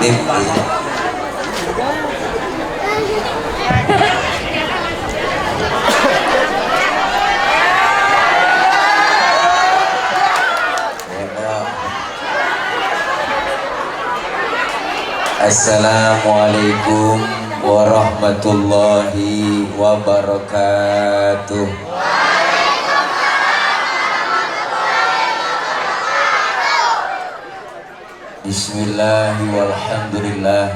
Dip. Assalamualaikum warahmatullahi wabarakatuh. Bismillahi walhamdulillah.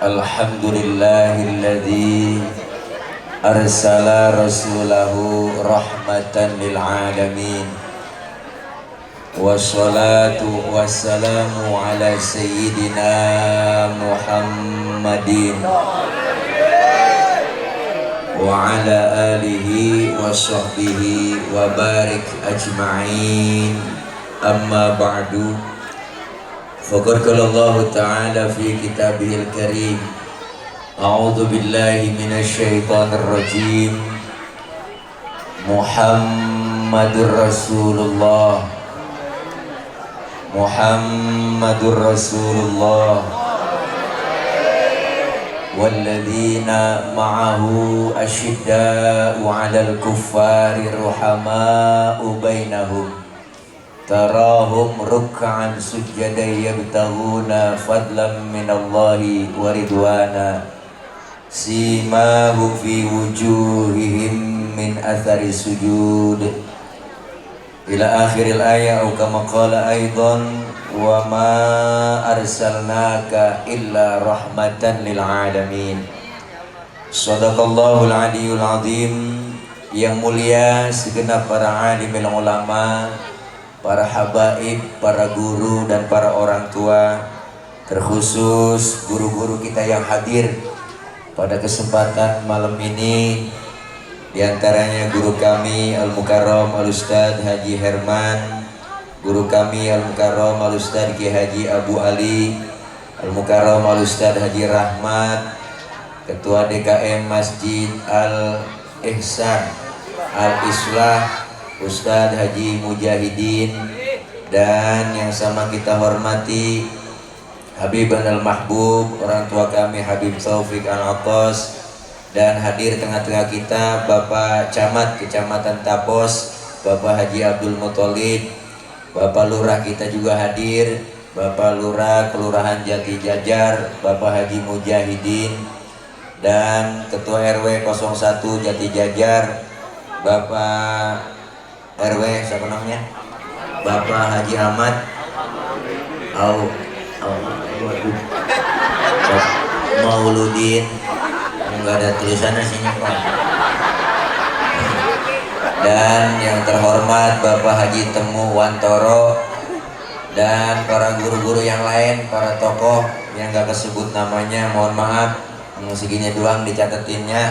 Alhamdulillahilladzi arsala rasulahu rahmatan lil alamin. Wassalatu wassalamu ala sayyidina Muhammadin wa ala alihi wa sahbihi wa barik ajma'in. Amma ba'du. Faqad qala Allah Ta'ala fi kitabihil karim. A'udzu billahi minasy syaithanir rajim. Muhammadur Rasulullah. Muhammadur Rasulullah walladzina ma'ahu asyidda'u 'alal kuffari ruhama'u bainahum tarahum ruk'an sujjadan yabtaghuna fadlan minallahi wa ridwana simahum fi wujuhihim min athari sujud ila akhiril ayat. Atau kama qala aidan wa ma arsalnaka illa rahmatan lil alamin. Shadaqallahul aliyul azim. Yang mulia segenap para alimul ulama, para habaib, para guru dan para orang tua, terkhusus guru-guru kita yang hadir pada kesempatan malam ini. Di antaranya guru kami Al-Mukarram Al-Ustadz Haji Herman, guru kami Al-Mukarram Al-Ustadz Ki Haji Abu Ali, Al-Mukarram Al-Ustadz Haji Rahmat, Ketua DKM Masjid Al-Ihsan Al-Islah Ustadz Haji Mujahidin, dan yang sama kita hormati Habib Al-Mahbub, orang tua kami Habib Taufik Al-Atas, dan hadir tengah-tengah kita Bapak Camat Kecamatan Tapos, Bapak Haji Abdul Muthalib, Bapak Lurah kita juga hadir, Bapak Lurah Kelurahan Jati Jajar, Bapak Haji Mujahidin, dan Ketua RW 01 Jati Jajar, Bapak RW siapa namanya? Bapak Haji Ahmad Mauludin, enggak ada tulisannya sini Pak. Dan yang terhormat Bapak Haji Temu Wantoro, dan para guru-guru yang lain, para tokoh yang enggak kesebut namanya, mohon maaf, segini doang dicatetinnya.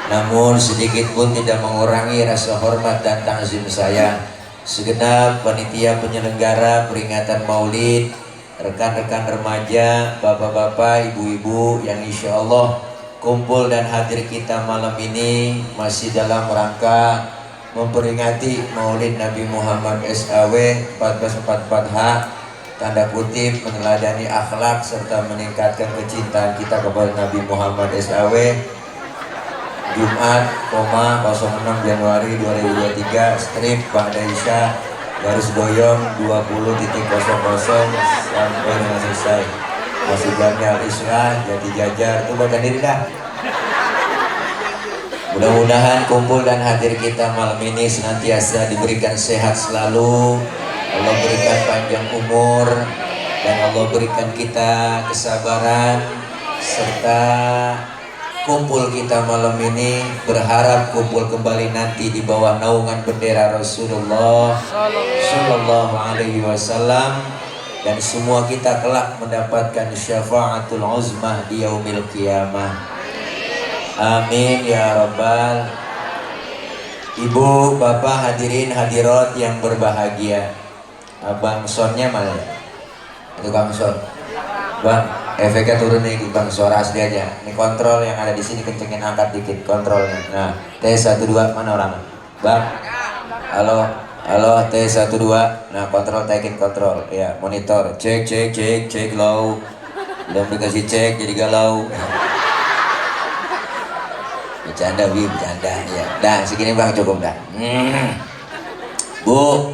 Namun sedikit pun tidak mengurangi rasa hormat dan takzim saya. Segenap panitia penyelenggara peringatan Maulid, rekan-rekan remaja, bapak-bapak, ibu-ibu yang insya Allah kumpul dan hadir kita malam ini masih dalam rangka memperingati Maulid Nabi Muhammad SAW 1444H, tanda kutip meneladani akhlak serta meningkatkan kecintaan kita kepada Nabi Muhammad SAW. Jumat, 06 Januari 2023, strip Ba'da Isya, garis goyong 20.00 sampai dengan selesai. Masih Jamnya Al-Islah, Jati Jajar, itu baca diri dah. Mudah-mudahan kumpul dan hadir kita malam ini senantiasa diberikan sehat selalu, Allah berikan panjang umur, dan Allah berikan kita kesabaran, serta kumpul kita malam ini berharap kumpul kembali nanti di bawah naungan bendera Rasulullah Sallallahu Alaihi Wasallam, dan semua kita kelak mendapatkan syafaatul uzmah di yaumil qiyamah. Amin ya rabbal. Ibu, bapak, hadirin hadirat yang berbahagia. Abang Sonnya mana? Itu Bang Son. Bang, efeknya turun nih Bang, suara asli aja. Ini kontrol yang ada di sini kencengin, angkat dikit kontrolnya. Nah, tes 1 2 mana orang? Bang. Halo. Halo, tes 1 2. Nah, kontrol, taikin kontrol. Ya, monitor. Cek cek cek cek low. Belum dikasih cek jadi galau. Bercanda Bi, bercanda ya. Dah, segini Bang cukup dah. Bu,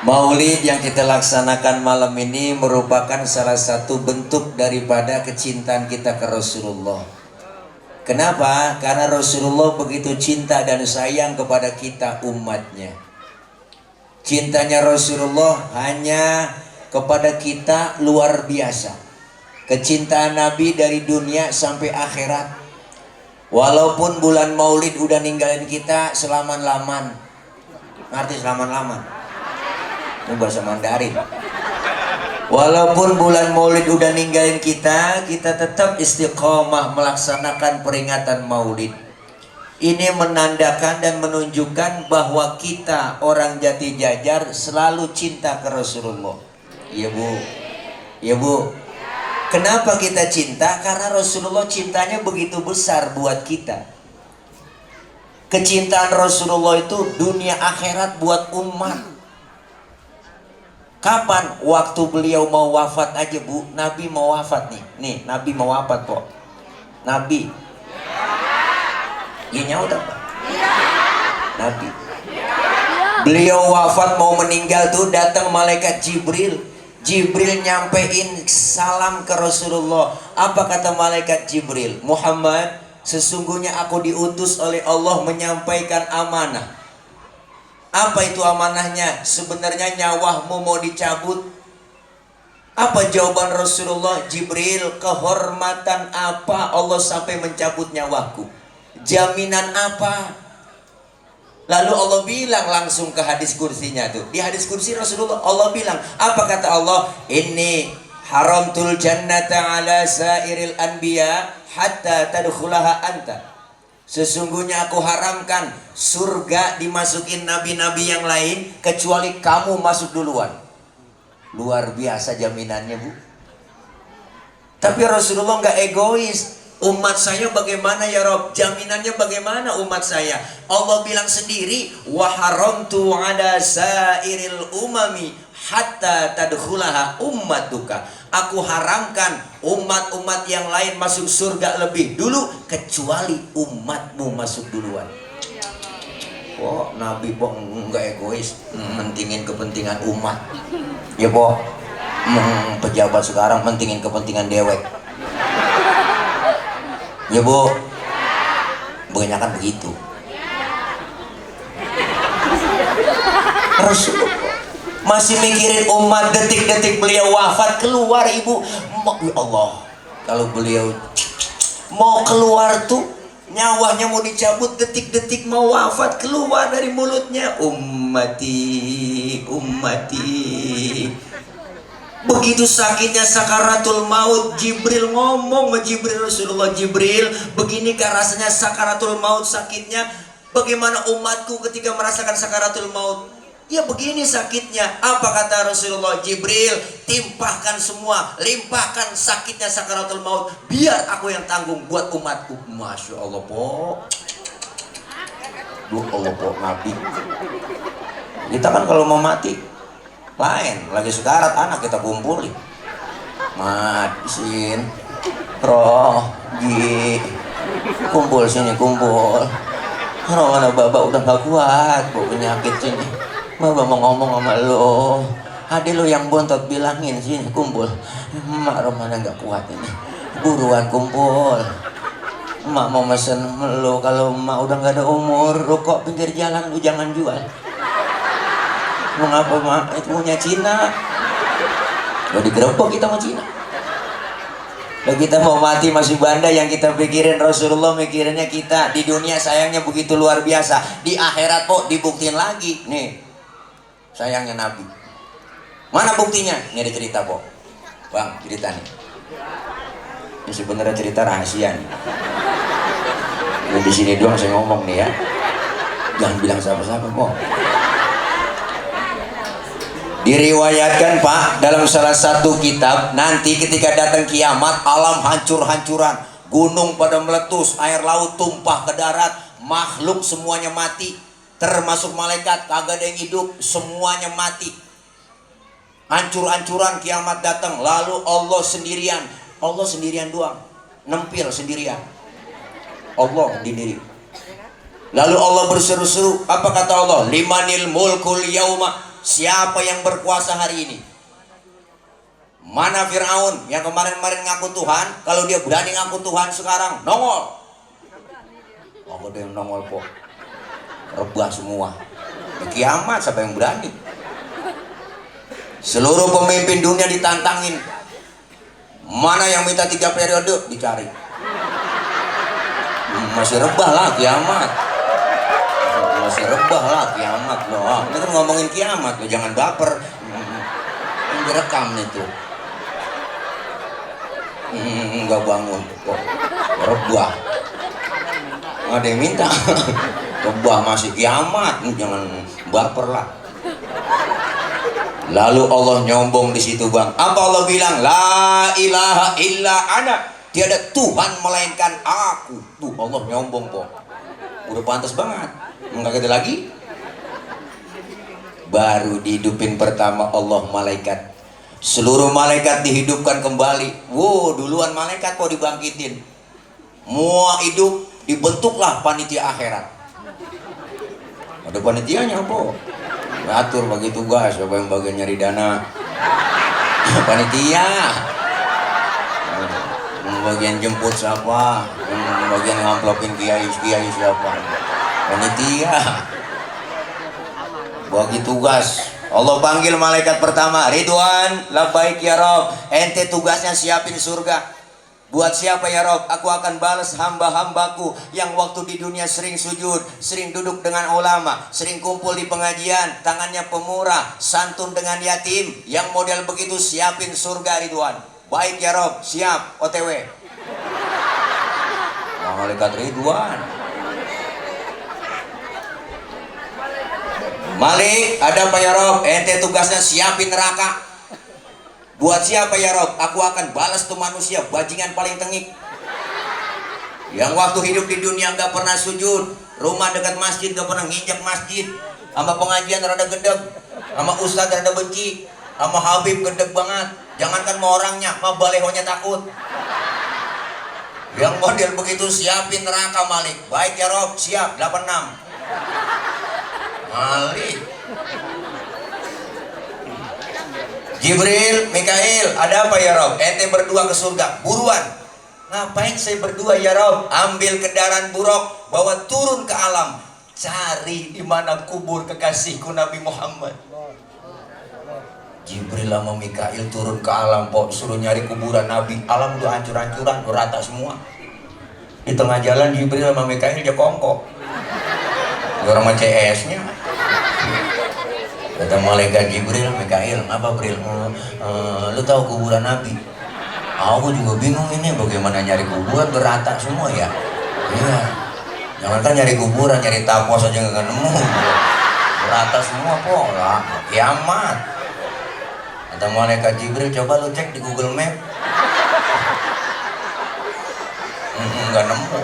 Maulid yang kita laksanakan malam ini merupakan salah satu bentuk daripada kecintaan kita ke Rasulullah. Kenapa? Karena Rasulullah begitu cinta dan sayang kepada kita umatnya. Cintanya Rasulullah hanya kepada kita luar biasa. Kecintaan Nabi dari dunia sampai akhirat. Walaupun bulan Maulid udah ninggalin kita selaman-laman. Ngerti selaman-laman? Ini bahasa Mandarin. Walaupun bulan Maulid udah ninggalin kita tetap istiqomah melaksanakan peringatan Maulid. Ini menandakan dan menunjukkan bahwa kita orang Jati Jajar selalu cinta ke Rasulullah. Iya Bu, iya Bu. Kenapa kita cinta? Karena Rasulullah cintanya begitu besar buat kita. Kecintaan Rasulullah itu dunia akhirat buat umat. Kapan? Waktu beliau mau wafat aja Bu. Nabi mau wafat nih. Nih, Nabi mau wafat kok. Nabi. Iya nyawa Pak. Nabi. Beliau wafat mau meninggal tuh datang malaikat Jibril. Jibril nyampein salam ke Rasulullah. Apa kata malaikat Jibril? Muhammad, sesungguhnya aku diutus oleh Allah menyampaikan amanah. Apa itu amanahnya? Sebenarnya nyawamu mau dicabut. Apa jawaban Rasulullah? Jibril, kehormatan apa Allah sampai mencabut nyawaku? Jaminan apa? Lalu Allah bilang langsung ke hadis kursinya tuh. Di hadis kursi Rasulullah Allah bilang, apa kata Allah? Inni haramtul jannata ala sairil anbiya hatta tadkhulaha anta. Sesungguhnya aku haramkan surga dimasukin nabi-nabi yang lain kecuali kamu masuk duluan. Luar biasa jaminannya Bu. Tapi Rasulullah nggak egois. Umat saya bagaimana ya Rob? Jaminannya bagaimana umat saya? Allah bilang sendiri, wa haramtu ala sairil umami hatta tadkhulaha ummatuka. Aku haramkan umat-umat yang lain masuk surga lebih dulu kecuali umatmu masuk duluan. Oh, Nabi kok enggak egois, mentingin kepentingan umat. Ya boh, pejabat sekarang mentingin kepentingan dewek. Ya Bu, kebanyakan begitu. Rasulullah masih mikirin umat, detik-detik beliau wafat keluar Ibu. Ya Allah, kalau beliau mau keluar tuh nyawanya mau dicabut, detik-detik mau wafat keluar dari mulutnya, ummati, ummati. Begitu sakitnya sakaratul maut, Jibril ngomong sama Jibril, Rasulullah, Jibril, beginikah rasanya sakaratul maut sakitnya? Bagaimana umatku ketika merasakan sakaratul maut? Ya begini sakitnya. Apa kata Rasulullah? Jibril, timpahkan semua, limpahkan sakitnya sakaratul maut, biar aku yang tanggung buat umatku. Masya Allah po. Duh Allah po, Nabi. Kita kan kalau mau mati lain, lagi sekarat anak kita kumpulin. Sin, roh, kumpul sini, kumpul. Roh mana Bapak udah gak kuat, bu penyakit sini. Bapak mau ngomong sama lo, adik lo yang bontot bilangin sini, kumpul. Mak roh mana gak kuat ini, buruan kumpul. Mak mau mesen lo, kalau mak udah gak ada umur, rokok pinggir jalan lu jangan jual. Mengapa mak? Itu punya Cina. Lo digerebek kita sama Cina. Lo kita mau mati masih banda, yang kita pikirin Rasulullah mikirinnya kita. Di dunia sayangnya begitu luar biasa. Di akhirat kok dibuktiin lagi. Nih, sayangnya Nabi. Mana buktinya? Ini ada cerita kok. Bang, cerita nih. Ini sebenarnya cerita rahasia nih. Ini di sini doang saya ngomong nih ya. Jangan bilang siapa-siapa kok. Diriwayatkan Pak dalam salah satu kitab, nanti ketika datang kiamat alam hancur-hancuran, gunung pada meletus, air laut tumpah ke darat, makhluk semuanya mati. termasuk malaikat, kagak ada yang hidup, semuanya mati. Hancur-hancuran kiamat datang, lalu Allah sendirian doang, nempil sendirian, Allah sendiri. Lalu Allah berseru-seru, apa kata Allah? Limanil mulkul yauma, siapa yang berkuasa hari ini? Mana Fir'aun yang kemarin-kemarin ngaku Tuhan? Kalau dia berani ngaku Tuhan sekarang, nongol. Oh, ada yang nongol kok, rebah semua. Di kiamat siapa yang berani? Seluruh pemimpin dunia ditantangin. Mana yang minta 3 periode? Dicari. Masih rebah lah kiamat. Masih rebah lah kiamat loh. Ini kan ngomongin kiamat loh, jangan baper. Yang direkam itu. Enggak bangun kok. Rebah. Ada yang minta. Rebah masih kiamat, jangan baper lah. Lalu Allah nyombong di situ bang. Apa Allah bilang? La ilaha illa ana. Tiada Tuhan melainkan aku. Tuh Allah nyombong kok. Udah pantas banget. Enggak ada lagi. Baru dihidupin pertama Allah malaikat. Seluruh malaikat dihidupkan kembali. Wow, duluan malaikat kok dibangkitin. Mau hidup, dibentuklah panitia akhirat. Ada panitianya apa? Ngatur bagi tugas, siapa yang bagian nyari dana, panitia. Yang bagian jemput siapa, yang bagian ngamplopin kiai siapa, panitia. Bagi tugas. Allah panggil malaikat pertama, Ridwan, labbaik ya Rob, ente tugasnya siapin surga. Buat siapa ya Rob? Aku akan balas hamba-hambaku yang waktu di dunia sering sujud, sering duduk dengan ulama, sering kumpul di pengajian, tangannya pemurah, santun dengan yatim. Yang model begitu siapin surga Ridwan. Baik ya Rob, siap, OTW. Malaikat Ridwan. Malik, ada apa ya Rob? Ente tugasnya siapin neraka. Buat siapa ya Rob? Aku akan balas tuh manusia bajingan paling tengik, yang waktu hidup di dunia nggak pernah sujud, rumah dekat masjid nggak pernah nginjak masjid, sama pengajian rada gedeg, sama ustadz rada benci, sama Habib gedeg banget. Jangankan mau orangnya, sama balehonya takut. Yang model begitu siapin neraka Malik. Baik ya Rob, siap 86. Malik. Jibril, Mikail, ada apa ya Rob? Ente berdua ke surga, buruan. Ngapain saya berdua ya Rob? Ambil kendaraan buruk, bawa turun ke alam, cari di mana kubur kekasihku Nabi Muhammad. Jibril sama Mikail turun ke alam, pok, suruh nyari kuburan Nabi. Alam udah hancur-hancuran, udah rata semua. Di tengah jalan Jibril sama Mikail dia kongkok. Orang sama CS-nya. Kata malaikat Jibril, Mikail, apa Bril? Lu tahu kuburan Nabi? Aku juga bingung ini, bagaimana nyari kuburan berata semua ya. Iya. Jangankan nyari kuburan, nyari tapos aja nggak nemu. Berata semua kok lah, kiamat. Kata malaikat Jibril, coba lu cek di Google Map. Nggak nemu.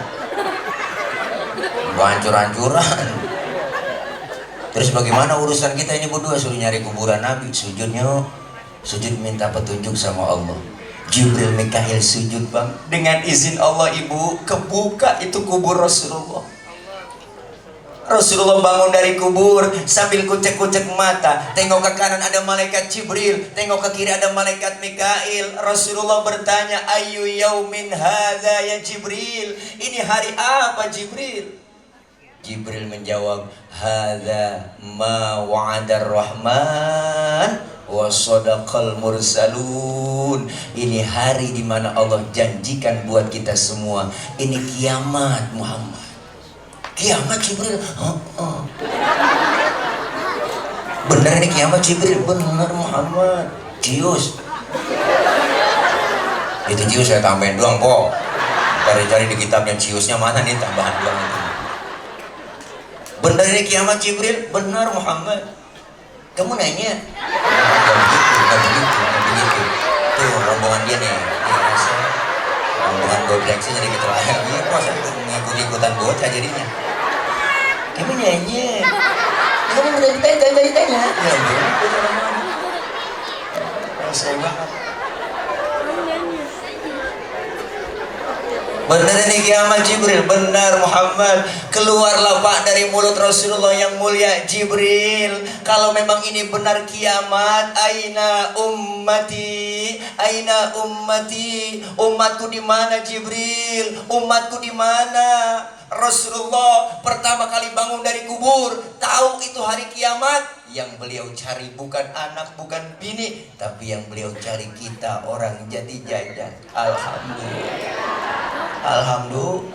Hancur-hancuran. Terus bagaimana urusan kita ini berdua? Suruh nyari kuburan Nabi, sujudnya sujud minta petunjuk sama Allah. Jibril Mikail sujud bang, dengan izin Allah ibu kebuka itu kubur Rasulullah. Rasulullah bangun dari kubur sambil kucek-kucek mata, tengok ke kanan ada malaikat Jibril, tengok ke kiri ada malaikat Mikail. Rasulullah bertanya, ayu yaumin hadza ya Jibril, ini hari apa Jibril? Jibril menjawab, hadza ma wa'adar rahman wa sadaqal mursalun. Ini hari di mana Allah janjikan buat kita semua. Ini kiamat Muhammad. Kiamat Jibril? Bener ini kiamat Jibril? Bener Muhammad. Cius. Itu cius saya tambahin doang kok. Cari-cari di kitabnya ciusnya mana nih, tambahan doang itu. Bener ini kiamat Jibril? Benar Muhammad. Kamu nanya? Gak begitu. Tuh rombongan dia nih. Rombongan goblek sih jadi ketua. Iya kok saya mengikuti ikutan bocah jadinya. Kamu nanya? tanya. Saya banget. Benar ini kiamat Jibril, benar Muhammad. Keluarlah Pak dari mulut Rasulullah yang mulia, Jibril. Kalau memang ini benar kiamat, aina ummati, aina ummati. Umatku di mana Jibril? Umatku di mana? Rasulullah pertama kali bangun dari kubur, tahu itu hari kiamat. Yang beliau cari bukan anak, bukan bini, tapi yang beliau cari kita, orang jadi jajan. Alhamdulillah. Alhamdulillah.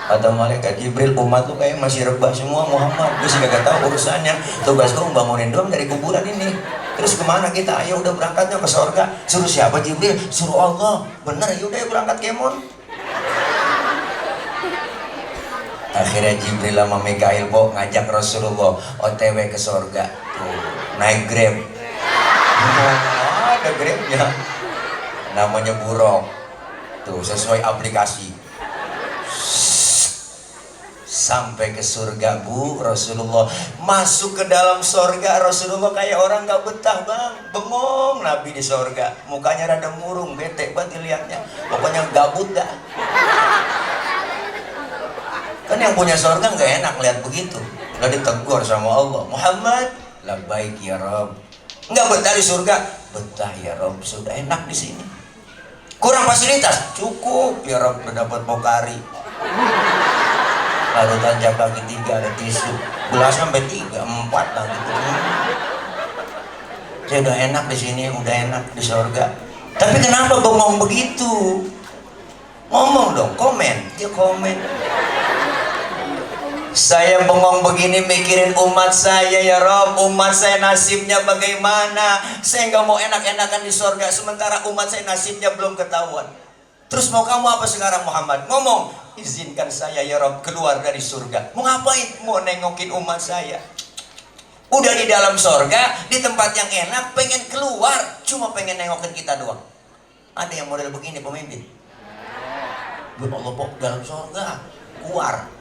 Kata malaikat Jibril, umat tuh kayak masih rebah semua Muhammad. Gue sih gak tahu urusannya. Tugas gue membangunin doang dari kuburan ini. Terus kemana kita? Ayo udah berangkatnya ke sorga. Suruh siapa Jibril? Suruh Allah. Bener, yaudah berangkat kemon. Akhirnya Jibril sama Mikail kok ngajak Rasulullah OTW ke sorga. Tuh, naik Grab. Ada Grabnya. Namanya Buruk. Tuh, sesuai aplikasi. Sampai ke surga Bu, Rasulullah masuk ke dalam surga. Rasulullah kayak orang gak betah bang, bengong Nabi di surga. Mukanya rada murung, bete banget dilihatnya. Pokoknya gabut dah. Kan yang punya surga gak enak lihat begitu. Gak ditegur sama Allah. Muhammad, labbaik ya Rabb. Gak betah di surga? Betah ya Rabb, sudah enak di sini. Kurang fasilitas? Cukup ya Rob, dapat pokari. Lalu tanjak lagi 3 ada tisu. Gelas sampai 3, 4 lah gitu. Saya udah enak di sini, udah enak di surga. Tapi kenapa bengong begitu? Ngomong dong, komen. Dia komen. Saya bengong begini mikirin umat saya ya Rob. Umat saya nasibnya bagaimana? Saya nggak mau enak-enakan di surga, sementara umat saya nasibnya belum ketahuan. Terus mau kamu apa sekarang Muhammad? Ngomong, izinkan saya ya Rob keluar dari surga. Mau ngapain? Mau nengokin umat saya. Udah di dalam surga, di tempat yang enak, pengen keluar, cuma pengen nengokin kita doang. Ada yang model begini pemimpin? Ya Allah kok dalam surga, keluar.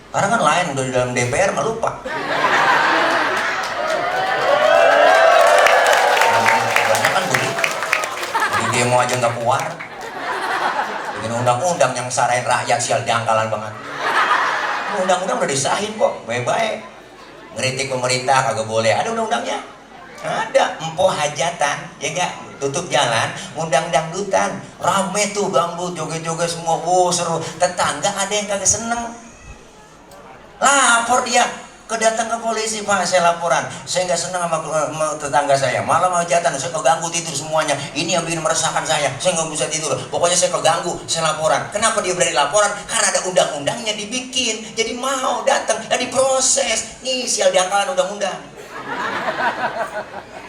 Karena kan lain, udah di dalam DPR mah lupa. Banyak kan begitu. Di demo aja nggak keluar. Bikin undang-undang yang sarain rakyat sial dangkalan banget. Undang-undang udah disahin kok, baik-baik. Ngeritik pemerintah kagak boleh, ada undang-undangnya. Ada, empoh hajatan, ya enggak? Tutup jalan, ngundang dangdutan. Rame tuh dangdut, joget-joget semua, seru. Tetangga ada yang kagak seneng. Lapor dia, kedatang ke polisi, Pak saya laporan, saya nggak senang sama tetangga saya, malam hajatan, saya keganggu tidur semuanya, ini yang bikin meresahkan saya nggak bisa tidur, pokoknya saya keganggu, saya laporan. Kenapa dia berani laporan? Karena ada undang-undangnya dibikin, jadi mau datang dan diproses. Nih sial diangkalan undang-undang.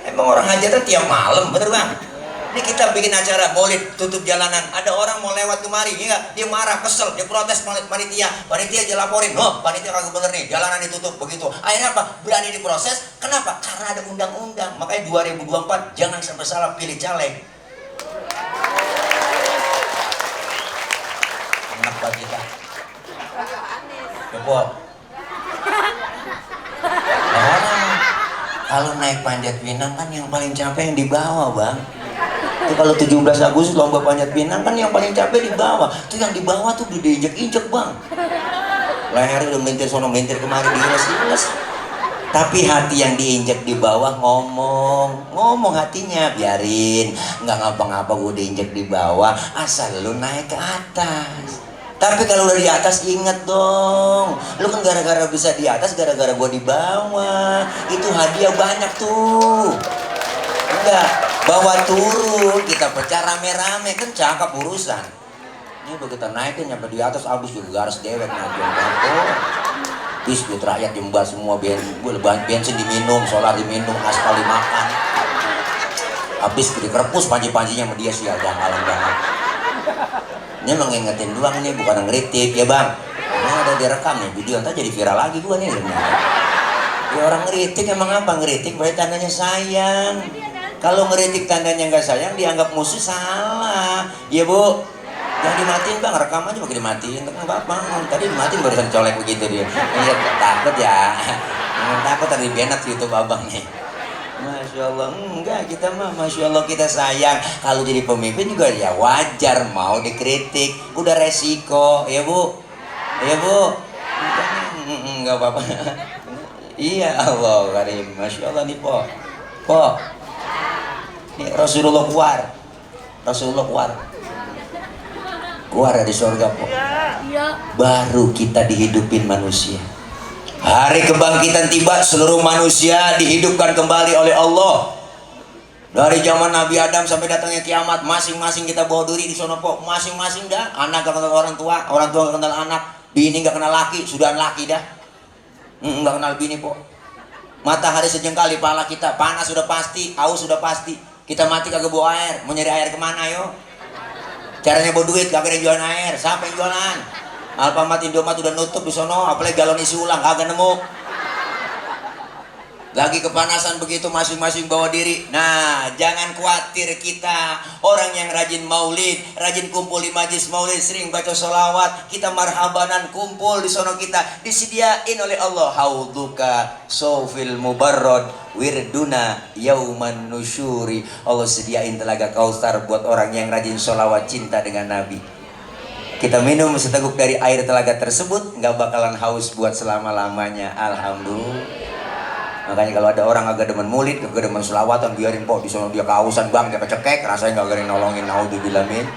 Emang orang hajatan tiap malam, bener bang? Ini kita bikin acara maulid, tutup jalanan, ada orang mau lewat kemari, ya gak? Dia marah, kesel, dia protes panitia aja laporin, oh panitia kagak bener nih, jalanan ditutup, begitu. Akhirnya apa? Berani diproses, kenapa? Karena ada undang-undang. Makanya 2024 jangan sampai salah pilih caleg. Enak buat kita. Coba. Kalau naik Panjat Pinang kan yang paling capek yang di bawah bang. Itu kalau 17 Agustus lomba Panjat Pinang kan yang paling capek di bawah. Itu yang di bawah tuh udah diinjek-injek bang. Leher udah melintir sono melintir kemari diiles-iles. Tapi hati yang diinjek di bawah ngomong hatinya, biarin nggak ngapa-ngapa gue diinjek di bawah asal lu naik ke atas. Tapi kalau udah di atas inget dong, lu kan gara-gara bisa di atas gara-gara gue di bawah. Itu hadiah banyak tuh. Enggak, bawa turun, kita pecah rame-rame, kan cakep urusan. Ini udah kita naikin nyampe di atas, abis juga garis dewek nanti biskuit rakyat jembah semua, bensin diminum, solar diminum, aspal dimakan. Habis dikerepus panci-pancinya sama dia sial jangkalan banget. Ini emang ngingetin doang, ini bukan ngeritik ya bang. Ini ada direkam nih video, ntar jadi viral lagi gua nih. Ya orang ngeritik emang apa? Ngeritik berarti tandanya sayang. Kalau ngeritik tandanya nggak sayang, dianggap musuh, salah. Ya bu, jangan dimatiin bang, rekam aja pakai dimatiin. Kan bapak, tadi dimatiin barusan colek begitu dia. Ini takut ya. Takut tadi benak YouTube abang nih. Masya Allah, enggak, kita mah Masya Allah kita sayang. Kalau jadi pemimpin juga ya wajar mau dikritik, udah resiko, ya Bu, ya Bu, enggak apa-apa. Iya Allah Karim, Masya Allah nih Po, Po, ini Rasulullah keluar, Rasulullah keluar, keluar dari surga Po, baru kita dihidupin manusia. Hari kebangkitan tiba, seluruh manusia dihidupkan kembali oleh Allah. Dari zaman Nabi Adam sampai datangnya kiamat, masing-masing kita bawa diri di sono Po. Masing-masing dah, anak gak kenal orang tua gak kenal anak, bini gak kenal laki, sudah laki dah. Gak kenal bini Po. Matahari sejengkal di pala kita, panas sudah pasti, haus sudah pasti. Kita mati kagak bawa air, mau nyari air kemana yo? Caranya bawa duit, kagak ada yang jualan air, siapa yang jualan? Alfamart, Indomaret udah nutup di sono, apalagi galon isi ulang kagak nemu. Lagi kepanasan begitu, masing-masing bawa diri. Nah, jangan khawatir kita orang yang rajin maulid, rajin kumpul di majlis maulid, sering baca sholawat, kita marhabanan kumpul di sono, kita disediain oleh Allah haudzuka sofil mubarrod wirduna yauman nusyuri. Allah sediain telaga kausar buat orang yang rajin sholawat cinta dengan Nabi. Kita minum seteguk dari air telaga tersebut, nggak bakalan haus buat selama-lamanya. Alhamdulillah. Makanya kalau ada orang agak demen murid, agak demen selawatan, biarin Po, di sana dia kehausan bang, dia kecekek, rasanya nggak ada yang nolongin. Naudzubillah min.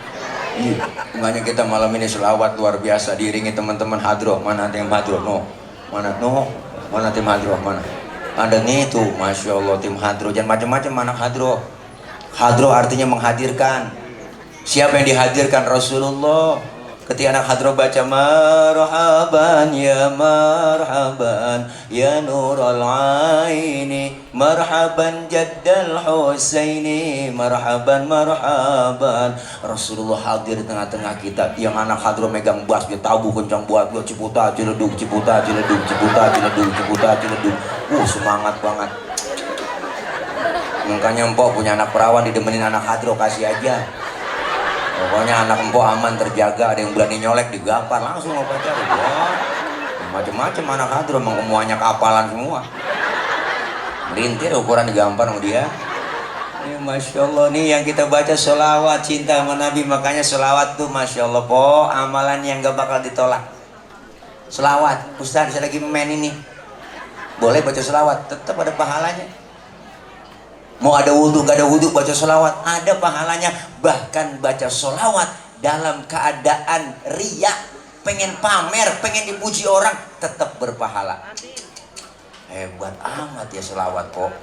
Iya. Makanya kita malam ini selawat luar biasa, diiringi teman-teman hadroh. Mana tim hadroh? No. Mana no? Mana tim hadroh? Mana? Ada nih tuh, Masya Allah tim hadroh. Jangan macam-macam anak hadroh. Hadroh artinya menghadirkan. Siapa yang dihadirkan? Rasulullah. Ketika anak hadroh baca marhaban ya nurul aini, marhaban jaddal husaini, marhaban. Rasulullah hadir di tengah-tengah kita. Yang anak hadroh megang bass, dia tabu kencang buat gua, ciputa ciledug. Semangat banget. Makanya empok punya anak perawan, didemenin anak hadroh, kasih aja. Pokoknya anak empok aman, terjaga, ada yang berani nyolek digampar langsung mau pacar. Wah, macam-macam anak hadroh, emang semuanya kapalan semua. Melintir ukuran digampar sama dia. Ya, Masya Allah nih yang kita baca sholawat cinta sama Nabi. Makanya sholawat tuh Masya Allah Po, amalan yang gak bakal ditolak. Sholawat, Ustaz saya lagi main ini, boleh baca sholawat, tetap ada pahalanya. Mau ada wudhu, gak ada wudhu, baca sholawat, ada pahalanya. Bahkan baca sholawat dalam keadaan riya, pengen pamer, pengen dipuji orang, tetap berpahala. Hebat amat ya sholawat kok.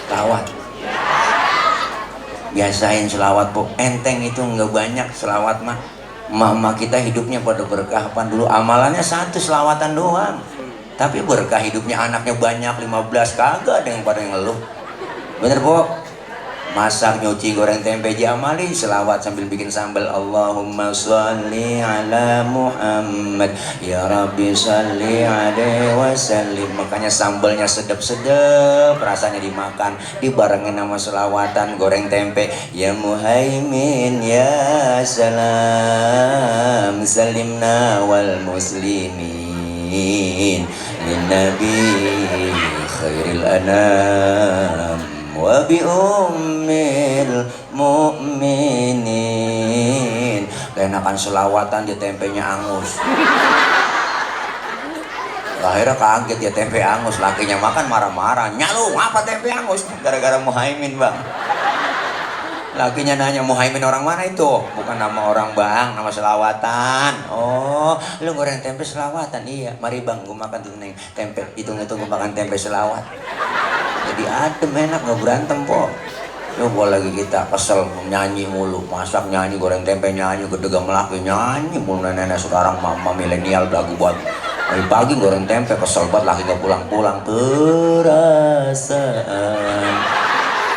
Sholawat, biasain sholawat kok. Enteng itu nggak banyak sholawat mah. Mama kita hidupnya pada berkah. Pan dulu amalannya satu sholawatan doang. Tapi berkah hidupnya, anaknya banyak 15, kagak ada yang pada ngeluh. Bener Po? Masak, nyuci, goreng tempe, diamali, selawat sambil bikin sambal. Allahumma sholli ala Muhammad, ya Rabbi sholli alaihi wasallim. Makanya sambalnya sedap-sedap, rasanya dimakan, dibarengin sama selawatan, goreng tempe. Ya Muhaimin ya salam, salimna wal muslimin lin nabi khairil anam wa bi ummil mu'minin. Kenakan selawatan dia tempenya angus. Akhirnya kaget dia tempe angus, lakinya makan marah-marah. Nyalu apa tempe angus? Gara-gara Muhaimin bang. Lakinya nanya, Muhaimin orang mana itu? Bukan nama orang bang, nama selawatan. Oh, lu goreng tempe selawatan? Iya, mari bang, gue makan tuh neng tempe. Hitung-hitung gue makan tempe selawat. Jadi adem, enak, gak berantem Po. Coba lagi kita kesel, nyanyi mulu, masak nyanyi, goreng tempe nyanyi, gedegam laki nyanyi mulu. Nenek sekarang mama milenial belagu buat pagi goreng tempe, kesel banget, laki gak pulang-pulang. Perasaan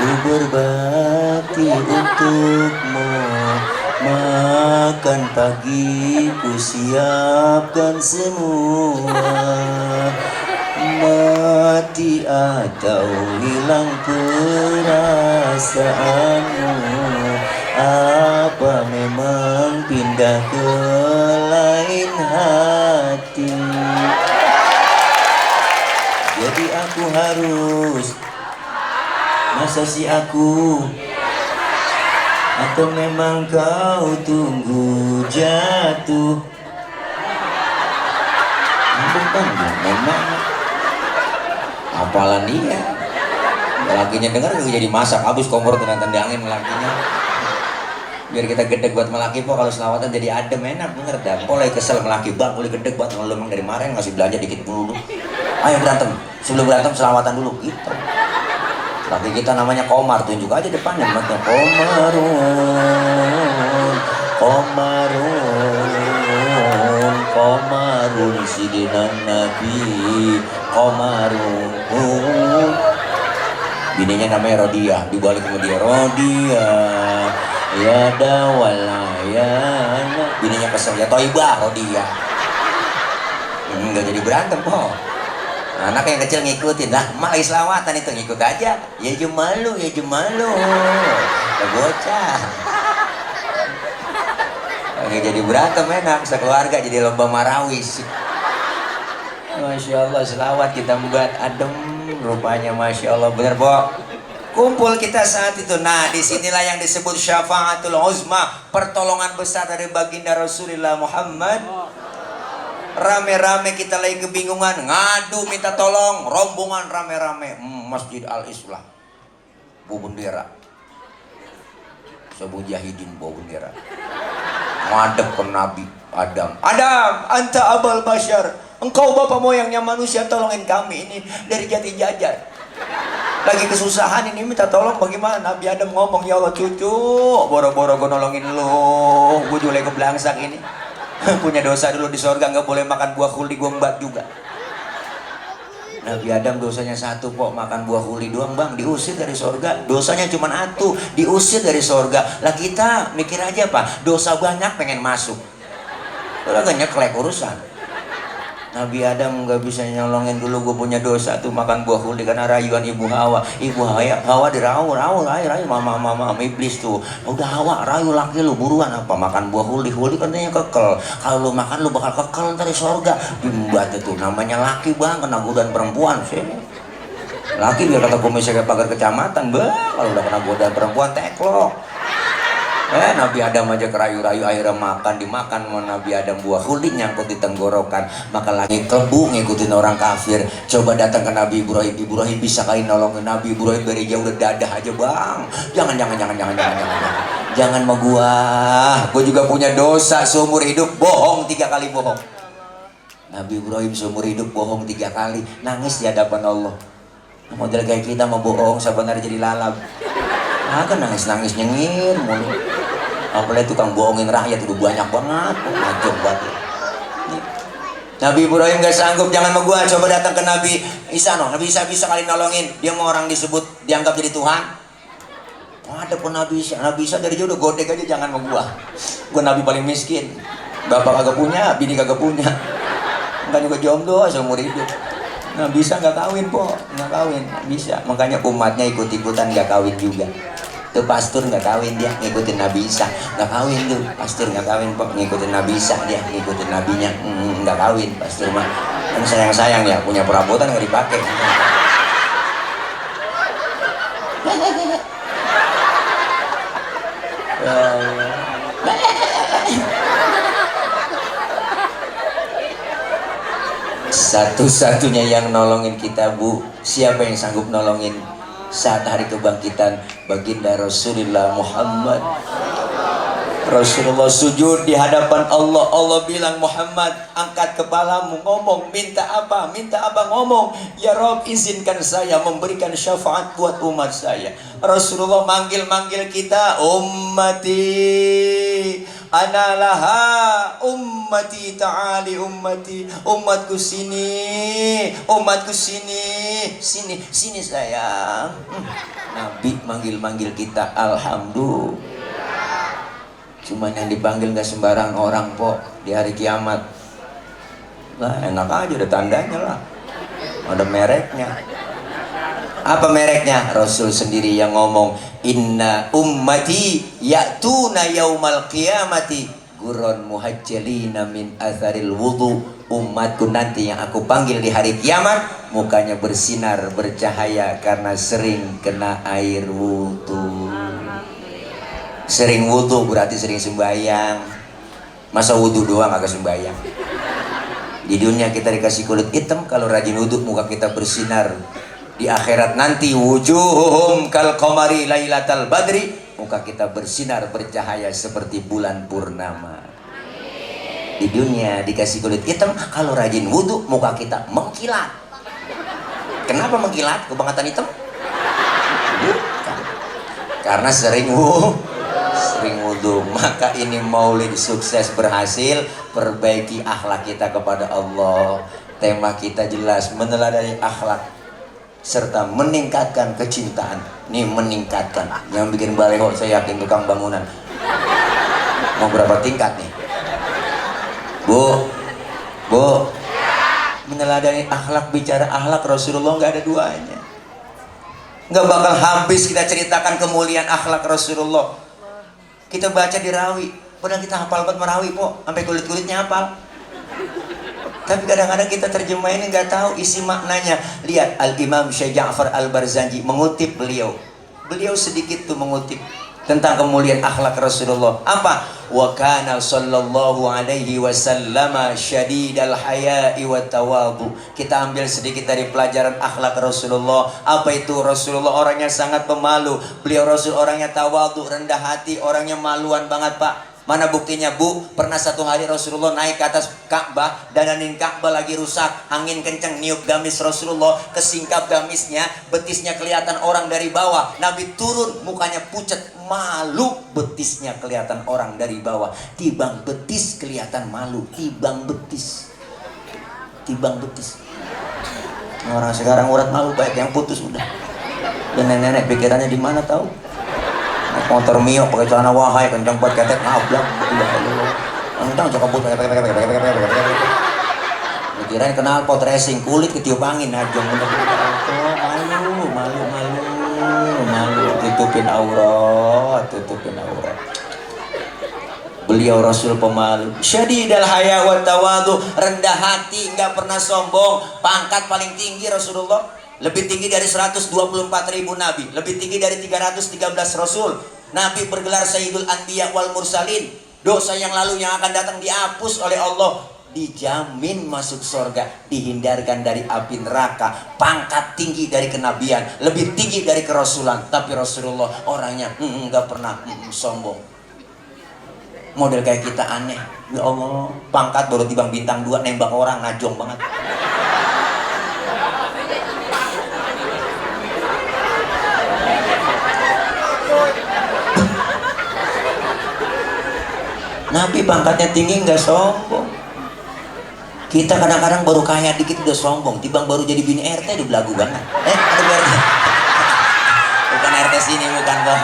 ku berbakti untukmu, makan pagi ku siapkan semua, mati atau hilang perasaanmu, apa memang pindah ke lain hati. aku harus? Masa si aku? Atau memang kau tunggu jatuh? Bukan, memang apalan dia. Lakinya dengar gak jadi masak, habis kompor tendangin lakinya. Biar kita gedeg buat melaki po, kalau selawatan jadi adem enak bener dah. Mulai kesel melaki bang, mulai gedeg buat lo memang dari kemarin ngasih belanja dikit dulu. Ayo berantem, sebelum berantem selawatan dulu gitu. Laki kita namanya Komar, tunjuk aja depannya matnya Komarun, Komarun, Komarun sidinan Nabi, Komarun. Bininya namanya Rodia, dibalik sama dia Rodia. Ya dawalayana. Bininya kesel, ya Toibah Rodia. Enggak jadi berantem kok. Anak yang kecil ngikutin lah, mak lagi selawatan itu ngikut aja. Ya jemalu, ya jemalu. Udah bocah. Nggak jadi berantem enak, sekeluarga jadi lomba marawis. Masya Allah, selawat kita buat adem rupanya, Masya Allah, bener Bo. Kumpul kita saat itu. Nah, disinilah yang disebut syafaatul uzma, pertolongan besar dari baginda Rasulullah Muhammad. Rame-rame kita lagi kebingungan, ngadu minta tolong, rombongan rame-rame Masjid Al-Islah, bawa bendera, Mujahidin bawa bendera, ngadep ke Nabi Adam. Adam, anta abal bashar, engkau bapak moyangnya manusia, tolongin kami ini dari Jati Jajar. Lagi kesusahan ini minta tolong bagaimana? Nabi Adam ngomong, ya Allah cucu, boro-boro gue nolongin lu, gue julai ke belangsak ini. Punya dosa dulu di sorga, nggak boleh makan buah kuli, gue mbak juga. Nabi Adam dosanya satu kok, makan buah kuli doang bang, diusir dari sorga. Dosanya cuma satu, diusir dari sorga. Lah kita mikir aja pak, dosa banyak pengen masuk. Udah gak nyeklek urusan. Nabi Adam nggak bisa nyolongin dulu, gue punya dosa tuh makan buah kuli karena rayuan ibu Hawa. Ibu Hawa dirayu, rayu mama iblis tuh. Udah Hawa rayu laki lu, buruan apa makan buah kuli katanya kekel. Kalau lu makan lu bakal kekel ntar di sorga. Bimbat itu namanya laki bang, kena godaan perempuan sih. Laki biar kata komisi kayak pagar kecamatan bang, kalau udah kena godaan perempuan teklok. Nabi Adam aja kerayu-rayu, akhirnya dimakan sama Nabi Adam buah kulit nyangkut di tenggorokan. Maka lagi kebu ngikutin orang kafir. Coba datang ke Nabi Ibrahim, Ibrahim bisa kali nolongin Nabi Ibrahim dari jauh, udah dadah aja bang. Jangan sama gua juga punya dosa seumur hidup, bohong 3 kali bohong. Nabi Ibrahim seumur hidup bohong 3 kali, nangis di hadapan Allah. Model kayak kita mau bohong sebenarnya jadi lalap. Kan nangis-nangis nyengir mulu. Apalagi tukang bohongin rakyat udah banyak banget, ngajak banget. Nabi Ibrahim gak sanggup, jangan sama gua, coba datang ke Nabi Isa Nabi Isa bisa kali nolongin. Dia mau orang disebut dianggap jadi Tuhan. Ada pun Nabi Isa dari jauh udah godek aja, jangan sama gua Nabi paling miskin, bapak kagak punya, bini kagak punya, enggak juga jomblo seumur hidup. Nabi Isa nggak kawin po, nggak kawin bisa, makanya umatnya ikut-ikutan nggak kawin juga. Tuh pastor nggak kawin, dia ngikutin Nabi Isa, nggak kawin tuh pastor, nggak kawin po, ngikutin Nabi Isa, dia ngikutin nabinya, nggak kawin pastor mah. Kan sayang ya, punya perabotan nggak dipakai. Satu-satunya yang nolongin kita bu, siapa yang sanggup nolongin saat hari kebangkitan? Baginda Rasulullah Muhammad. Rasulullah sujud di hadapan Allah. Allah bilang, Muhammad angkat kepalamu, ngomong, minta apa? Minta apa? Ngomong, ya Rob izinkan saya memberikan syafaat buat umat saya. Rasulullah manggil-manggil kita, ummati ana laha, ummati ta'ali, ummati, umatku sini, umatku sini, sini sayang. Nabi manggil-manggil kita, alhamdulillah. Cuman yang dipanggil gak sembarang orang po di hari kiamat. Lah enak aja, ada tandanya lah, ada mereknya. Apa mereknya? Rasul sendiri yang ngomong, inna ummati ya'tuna yaumal qiyamati guron muhajjalina min atharil wudu. Umatku nanti yang aku panggil di hari kiamat mukanya bersinar bercahaya karena sering kena air wudu. Sering wudu berarti sering sembahyang. Masa wudu doang agak sembahyang? Di dunia kita dikasih kulit hitam, kalau rajin wudu muka kita bersinar. Di akhirat nanti wujuhum kal qamari lailatal badri, muka kita bersinar bercahaya seperti bulan purnama. Di dunia dikasih kulit hitam, kalau rajin wudu muka kita mengkilat. Kenapa mengkilat? Kebangetan hitam? Bukan. Karena sering wudu. Maka ini maulid sukses berhasil, perbaiki akhlak kita kepada Allah. Tema kita jelas, meneladani akhlak serta meningkatkan kecintaan. Nih meningkatkan, yang bikin baleho saya yakin tukang bangunan. Mau berapa tingkat nih? Bu, meneladani akhlak, bicara akhlak Rasulullah nggak ada duanya. Nggak bakal habis kita ceritakan kemuliaan akhlak Rasulullah. Kita baca di rawi, padahal kita hafal banget merawi po, sampai kulit-kulitnya hafal. Tapi kadang-kadang kita terjemahin nggak tahu isi maknanya. Lihat Al-Imam Syekh Ja'far Al-Barzanji mengutip beliau sedikit tuh mengutip tentang kemuliaan akhlak Rasulullah. Apa? Wa kana sallallahu alaihi wasallam syadidal haya'i wa tawadhu. Kita ambil sedikit dari pelajaran akhlak Rasulullah. Apa itu? Rasulullah orangnya sangat pemalu. Beliau Rasul orangnya tawadhu, rendah hati, orangnya maluan banget, Pak. Mana buktinya, Bu? Pernah satu hari Rasulullah naik ke atas Ka'bah, dananin Ka'bah lagi rusak, angin kencang niup gamis Rasulullah, kesingkap gamisnya, betisnya kelihatan orang dari bawah. Nabi turun, mukanya pucat, malu, betisnya kelihatan orang dari bawah. Tibang betis kelihatan malu, tibang betis. Orang sekarang urat malu baik yang putus udah. Dan nenek-nenek pikirannya di mana tahu? Motor Mio pakai celana wahai kencang buat ketek ngablak, kencang cakaput, kirain kenal pot racing kulit ketiup angin aja, malu, tutupin aurat. Beliau Rasul pemalu, syadidal haya wa tawadhu, rendah hati, nggak pernah sombong, pangkat paling tinggi Rasulullah. Lebih tinggi dari 124.000 nabi, lebih tinggi dari 313 rasul. Nabi bergelar Sayyidul Anbiya wal Mursalin. Dosa yang lalu yang akan datang dihapus oleh Allah. Dijamin masuk surga, dihindarkan dari api neraka. Pangkat tinggi dari kenabian, lebih tinggi dari kerasulan. Tapi Rasulullah orangnya nggak pernah sombong. Model kayak kita aneh. Ya Allah, pangkat baru tibang bintang 2, nembak orang ngajong banget. Nabi pangkatnya tinggi nggak sombong. Kita kadang-kadang baru kaya dikit udah sombong. Tibang baru jadi bini RT udah belagu banget. Ada RT. Bukan RT sini, bukan kok.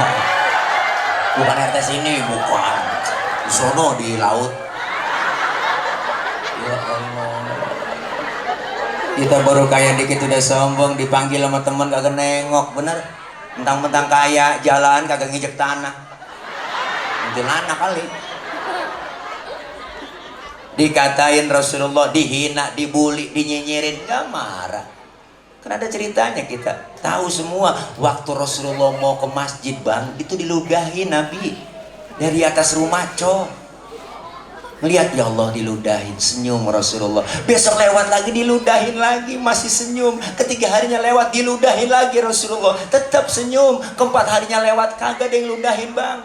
Bukan RT sini, bukan. Di sono di laut. Ya Allah. Kita baru kaya dikit udah sombong, dipanggil sama teman kagak nengok, bener. Mentang-mentang kaya, jalan kagak nginjek tanah. Kuntilanak kali. Dikatain Rasulullah, dihina, dibully, dinyinyirin, gak marah. Karena ada ceritanya kita tahu semua. Waktu Rasulullah mau ke masjid, Bang, itu diludahin Nabi dari atas rumah, Melihat, ya Allah, diludahin, senyum Rasulullah. Besok lewat lagi, diludahin lagi, masih senyum. Ketiga harinya lewat, diludahin lagi Rasulullah, tetap senyum. Keempat harinya lewat, kagak ada yang ludahin, Bang.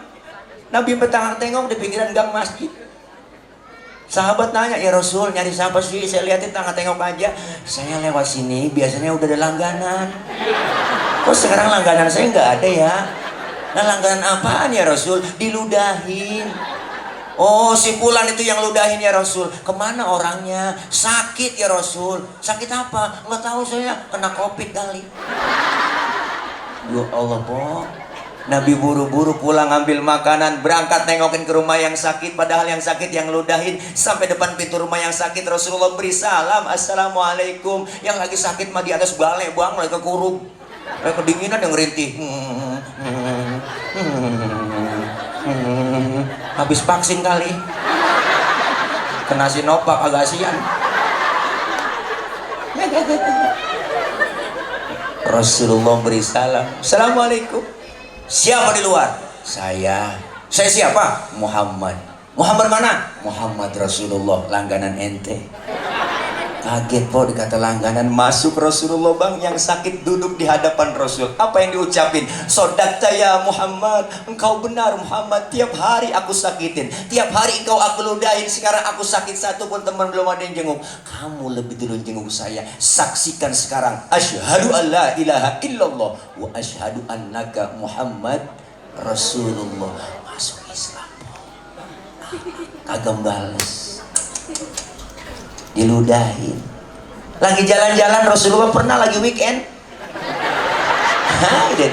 Nabi petang tengok di pinggiran gang masjid. Sahabat nanya, ya Rasul, nyari siapa sih? Saya lihatin tengah tengok aja. Saya lewat sini, biasanya udah ada langganan. Kok sekarang langganan saya nggak ada ya? Nah, langganan apaan ya Rasul? Diludahin. Oh, si Fulan itu yang ludahin ya Rasul. Kemana orangnya? Sakit ya Rasul. Sakit apa? Nggak tahu saya. Kena COVID kali. Ya Allah, po. Nabi buru-buru pulang ngambil makanan, berangkat nengokin ke rumah yang sakit, padahal yang sakit yang ludahin. Sampai depan pintu rumah yang sakit, Rasulullah beri salam, assalamualaikum. Yang lagi sakit mah di atas balai, Bang, lagi kekurung, lagi kedinginan, yang ngerintih. Habis vaksin kali. kena Sinovac agak sian. Rasulullah beri salam, assalamualaikum. Siapa di luar? Saya siapa? Muhammad. Muhammad mana? Muhammad Rasulullah, langganan ente. Kaget po dikata langganan, masuk Rasulullah bang, yang sakit duduk di hadapan Rasul. Apa yang diucapin? Sodakta ya Muhammad, engkau benar Muhammad, tiap hari aku sakitin, tiap hari engkau aku ludahin, sekarang aku sakit satu pun teman belum ada yang jenguk, kamu lebih dulu jenguk saya. Saksikan sekarang, asyhadu an la ilaha illallah wa asyhadu annaka Muhammad Rasulullah. Masuk Islam, kagak bales, diludahin. Lagi jalan-jalan Rasulullah pernah lagi weekend. Hah, deh.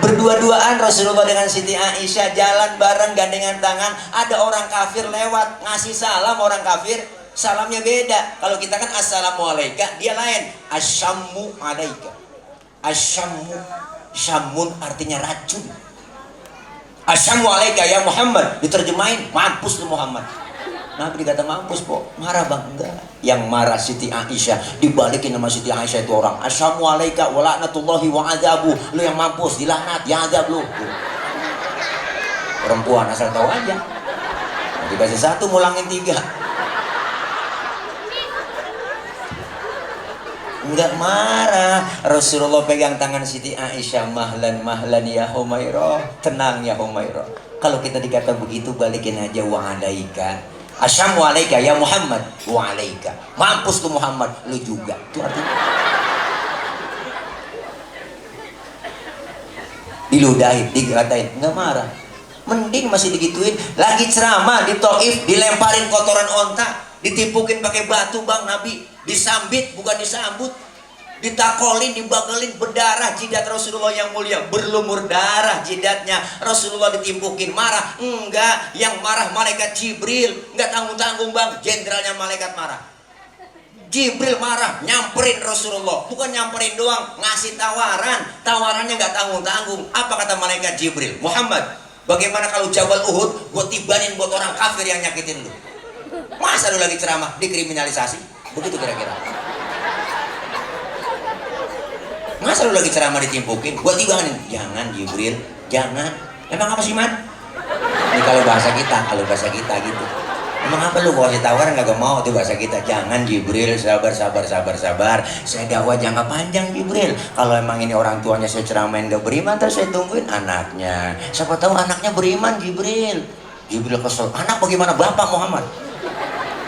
Berdua-duaan Rasulullah dengan Siti Aisyah jalan bareng gandengan tangan. Ada orang kafir lewat ngasih salam, orang kafir salamnya beda. Kalau kita kan assalamualaikum, dia lain. Asyammu alaika. Asyammu, syamun artinya racun. Asyammu alaika ya Muhammad, diterjemahin mampus lu Muhammad. Nabi dikata mampus po, marah bang? Enggak. Yang marah Siti Aisyah, dibalikin sama Siti Aisyah itu orang. Assalamualaikum wa la'natullahi wa adabu. Lu yang mampus, dilaknat, diadab lu. Perempuan asal tahu aja. Dikasih satu, mulangin tiga. Enggak marah. Rasulullah pegang tangan Siti Aisyah, mahlan mahlan ya Humairah, tenang ya Humairah. Kalau kita dikata begitu, balikin aja wa alaika. Assalamualaikum ya Muhammad, wa alaika. Mampus tuh Muhammad, lu juga. Itu artinya. Diludahin, dikatain, nggak marah. Mending masih digituin. Lagi ceramah di Taif, dilemparin kotoran onta, ditipukin pakai batu bang Nabi, disambit bukan disambut, ditakolin, dibagelin, berdarah jidat Rasulullah yang mulia, berlumur darah jidatnya. Rasulullah ditimpukin, marah? Enggak, yang marah malaikat Jibril. Enggak tanggung-tanggung bang, jenderalnya malaikat marah. Jibril marah, nyamperin Rasulullah, bukan nyamperin doang, ngasih tawaran. Tawarannya enggak tanggung-tanggung. Apa kata malaikat Jibril? Muhammad, bagaimana kalau Jabal Uhud gue tibanin buat orang kafir yang nyakitin lu? Masa lu lagi ceramah dikriminalisasi? Begitu kira-kira. Masa lu lagi ceramah ditimpukin? Gua tibanin. Jangan Jibril, jangan. Emang apa sih man? Ini kalau bahasa kita gitu. Emang apa lu kasih tawaran gak mau? Itu bahasa kita. Jangan Jibril, sabar. Saya dakwah jangka panjang Jibril. Kalau emang ini orang tuanya saya ceramain gak beriman, terus saya tungguin anaknya. Siapa tahu anaknya beriman Jibril. Jibril kesel. Anak bagaimana? Bapak Muhammad.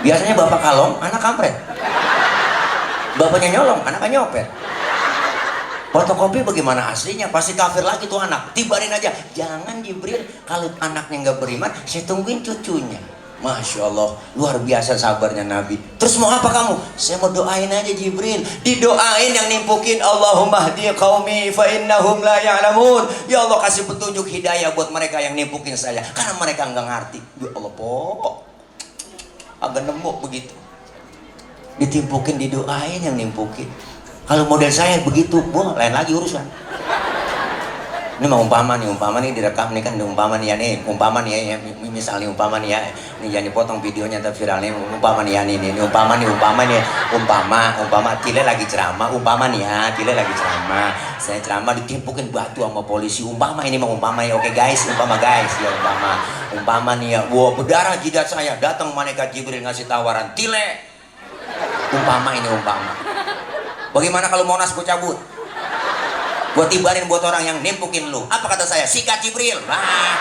Biasanya bapak kalong, anak kampret. Bapaknya nyolong, anaknya nyopet. Fotokopi bagaimana aslinya? Pasti kafir lagi tuh anak. Tibarin aja. Jangan Jibril, kalau anaknya nggak beriman, saya tungguin cucunya. Masya Allah, luar biasa sabarnya Nabi. Terus mau apa kamu? Saya mau doain aja Jibril. Didoain yang nimpukin, Allahumma hdi qaumi fa innahum la ya'lamun. Ya Allah kasih petunjuk hidayah buat mereka yang nimpukin saya, karena mereka nggak ngerti. Ya Allah po, agak nemu begitu. Ditimpukin, didoain yang nimpukin. Kalau model saya begitu, buah lain lagi urusan. Ini mau umpama nih direkam nih kan, umpama nih ya, misalnya umpama nih ya, ini jangan dipotong videonya tapi viral nih, umpama nih ya, ini umpama Tile lagi ceramah, Tile lagi ceramah, saya ceramah ditimpukin batu sama polisi, umpama ini mau umpama ya, oke guys, umpama nih ya, wah berdarah jidat saya, datang malaikat Jibril ngasih tawaran, Tile, umpama. Bagaimana kalau Monas gue cabut? Gue tibarin buat orang yang nimpukin lu. Apa kata saya? Sikat Jibril. Nah,